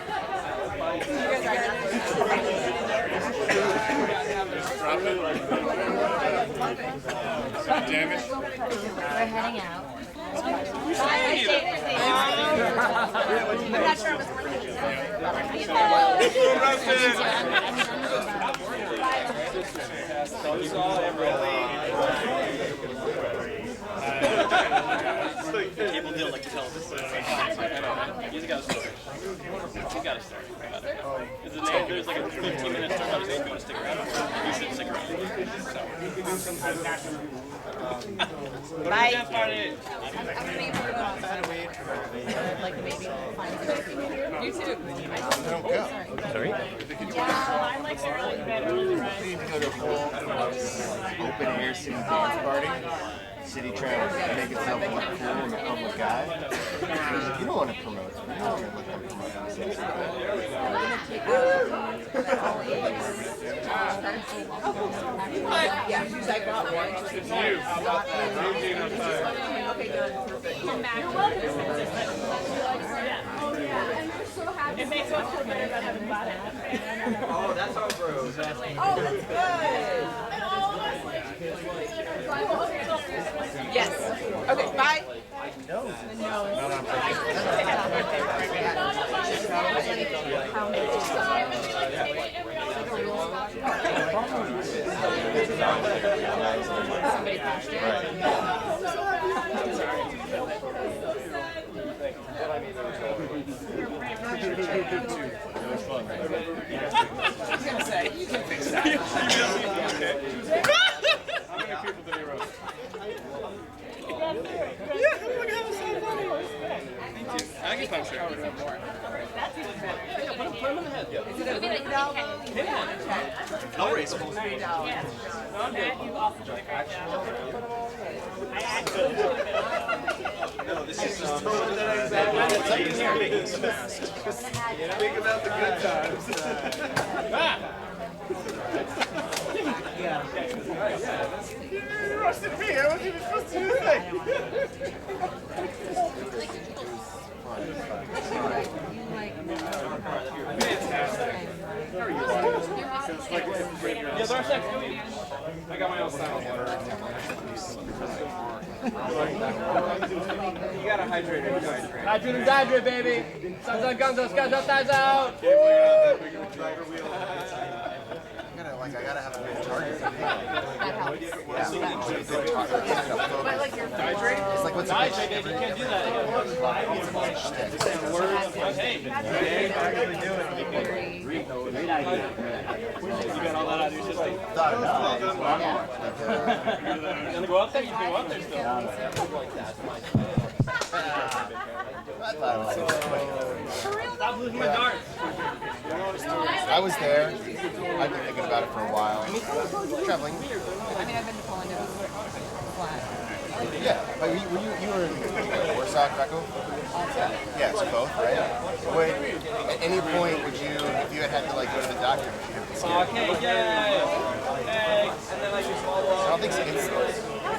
Damn it. We're heading out. I'm not sure I was Cable deal like tell this. He's got to start. You got to start. There's like a 15-minute start. I was going to stick around. You should stick around. Bye. Like the baby. You too. Sorry? Yeah, I like the early bed, early rise. We need to go to a whole open air city dance party. City trying to make itself look cool in the public eye. You don't want to promote it. You don't want to let them promote themselves. Yeah, I got one. Okay, good. Come back. You're welcome. Oh, yeah. And we're so happy. It makes us feel better about having bought it. Oh, that's how it grows. Oh, that's good. And all of us, like, Yes. Okay, bye. Somebody pushed it. I was gonna say, you can fix that. How many people did he roast? I can punch her. I'll raise them. Yes. Matt, you also did a great job. I actually No, this is Think about the good times. You roasted me. I wasn't even supposed to do anything. Yeah, the rest I got my own style. You gotta hydrate it. Hydrate and dehydrate, baby. Sun's on guns, those guys out, thighs out. I gotta have a good target. It's like what's a Hydrate, baby. You can't do that. You got all that out of your system? You gonna go up there? You can go up there still. Stop losing my darts. I was there. I've been thinking about it for a while. Traveling. I mean, I've been to Poland. It was flat. Yeah, but you were in Warsaw, Krakow? Yeah, it's both, right? At any point would you, if you had to like go to the doctor, would you have been scared? Okay, yay! Eggs, and then like your small I don't think so.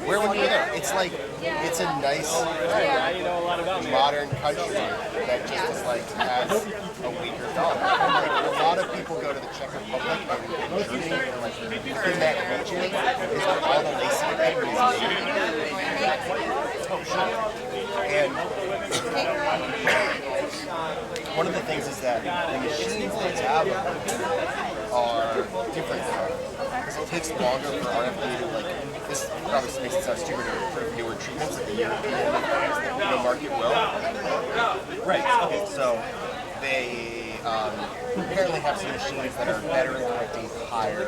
Where when you were there, it's like, it's a nice, you know a lot about me. modern country that just is like, has a weaker dollar. And, like, a lot of people go to the Czech Republic and Germany and like, in that region is where all the lacy bakeries are. And one of the things is that the machines they have are different now. Because it takes longer for our FDA to like, this probably makes it sound stupid to approve newer treatments that the European market will. Right, okay, so they apparently have some machines that are better at collecting higher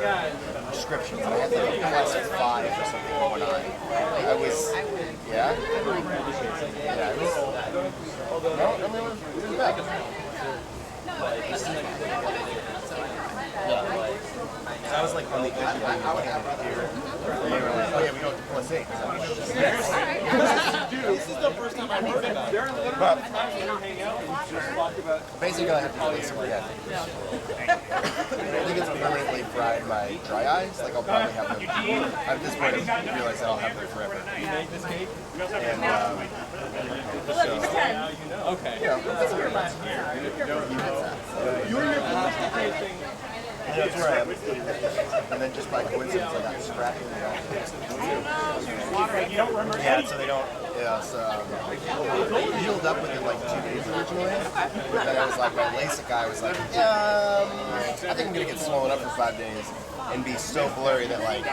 prescriptions. I had like a class of 5 or something going on. I was, yeah? Yeah, it was, no, I mean, it was bad. I was like on the edge of the here. They were like, oh yeah, we go to plus 8. This is the first time I've heard about it. But Basically, I have to release them again. I think it's permanently fried my dry eyes. Like I'll probably have them. At this point, I realize I'll have them forever. And Okay. and that's where I am. And then just by coincidence, I got scrapped in the office. Yeah, so they don't. Yeah, so it healed up within like 2 days originally. But then I was like, my LASIK guy was like, I think I'm gonna get swollen up for 5 days and be so blurry that like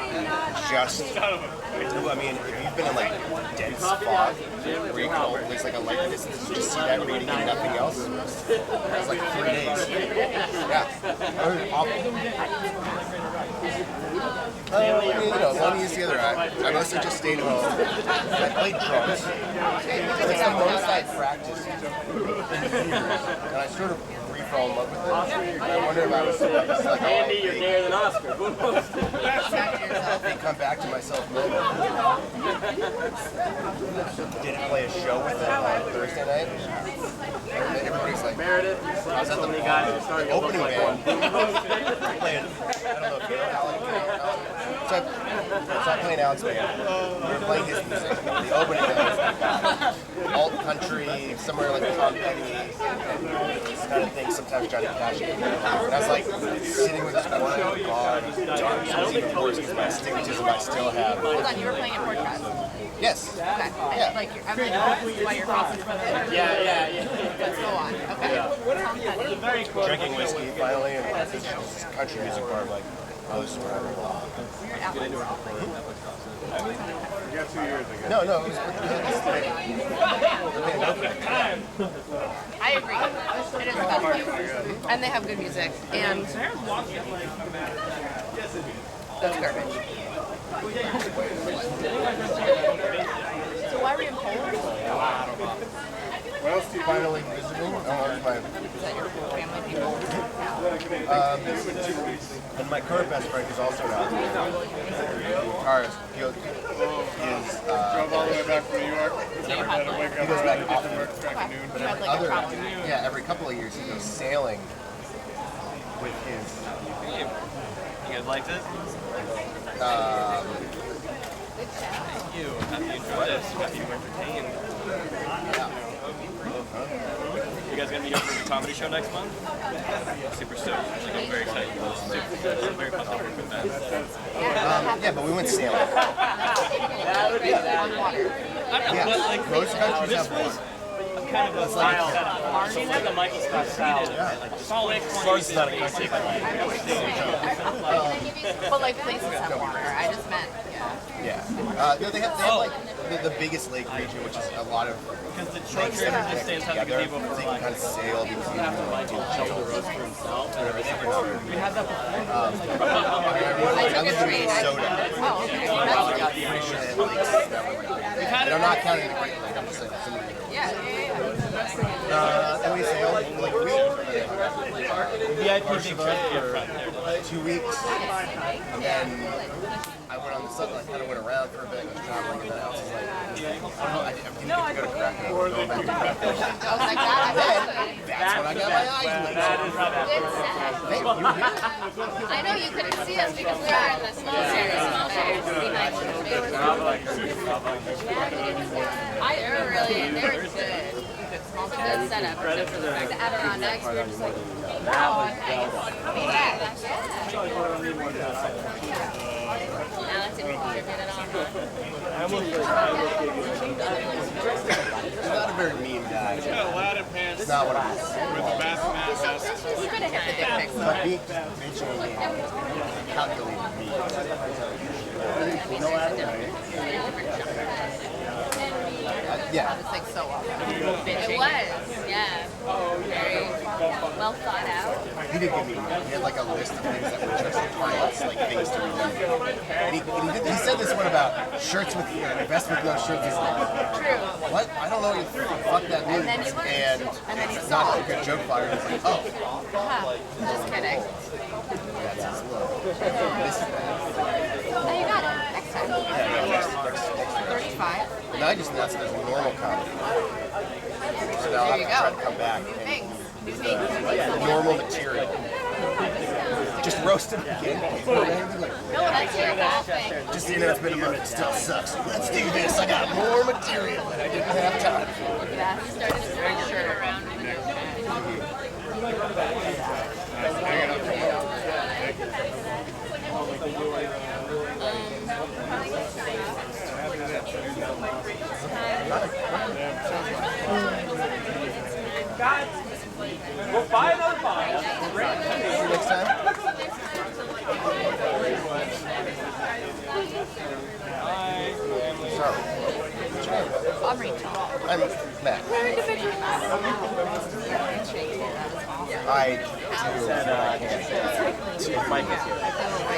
just. I mean, if you've been in like dense fog where you can only, there's like a light distance, you just see that reading and nothing else. It was like 3 days. Yeah, it was awful. One used the other eye. I mostly just stayed home. I played drums. It's the most I practiced in years, and I sort of re-fell in love with it. I wonder if I was like, Andy, you're gayer than Oscar. They come back to myself moment. Didn't play a show with it on Thursday night. Everybody's like, Meredith, I was at so many guys are starting to opening look like band. one. Playing, I don't know if you know Alec. So I played Alec's band. We were playing his music. The opening band was alt country, somewhere like Tom Petty, and kind of thing. Sometimes Johnny Cash. And I was like sitting with this one eye on God, dark. So it was even worse because my astigmatism I still have. Hold on, you were playing at Portrait. Yes. Okay. Yeah. Like, I'm like, why you're crossing in front of the Yeah. Let's go on. Okay. Very cool. Drinking whiskey finally, and this country music bar, like, close forever. You got 2 years ago. No, it was. I agree. It is about and they have good music, and that's garbage. So why were you in Poland? What else do you finally visiting? Is that your family people? And my current best friend is also not here. Drove all the way back from New York. Never had to wake up He goes back early, often. work crack at noon. But every every couple of years he goes sailing with his. You guys liked it? Thank you. Happy you enjoyed it. Happy you were entertained. You guys gonna be here for the comedy show next month? Super stoked. Like, I'm very excited. I'm very pumped up with that. Yeah, but we went sailing. On water. Most countries have one. Kind of a style setup. So like the Michael Scott style. Like solid It's not a country. But like places have water. I just meant, Yeah. No, they have like the biggest lake region, which is a lot of because the short trader just stands have together. to be able So to you can kind of sail between We had that before. I lived in Minnesota. Oh, okay. I'm pretty sure they have lakes that and I'm not counting the Great Lake. I'm just saying some of the and we sailed like a week. VIP big trip for 2 weeks, and then I went on the southern. I kind of went around for a bit. I was traveling, and then I was like, I didn't get to go to Krakow. I was going back to Krakow. I was like, That's when I got my eyes lased. I know you couldn't see us because we were in the small series behind you. They were good. Good setup. Except for the Adirondacks, we were just like, oh, nice. Alex, if you contributed on He's not a very mean guy. He's got a Aladdin pants It's not what I was. with a basket vest. You could have hit the dick pics. But me mentioning calculated me. Yeah. It's like so awesome. It was, yeah. Very well thought out. He did give me money. He had like a list of things that were just clients, like things to remember. And he said this one about shirts with vest with no shirts. He's like, True. what? I don't know what the fuck that means. then you learned. And then you it's saw. not a good joke fire. He's like, oh, Just kidding. that's his look. Oh, you got it. Next time. Yeah, next 35. And I just announced it as a normal comedy. So now I'll have to try to come back and like normal material. Just roast him again. Just so you know, it's been a month. It still sucks. Let's do this. I got more material and I didn't have time for. Yeah, he started to bring shirt around with your We'll buy another bottle. Next time. Sorry. I'm Rachel. I'm Matt. We're individuals. I do.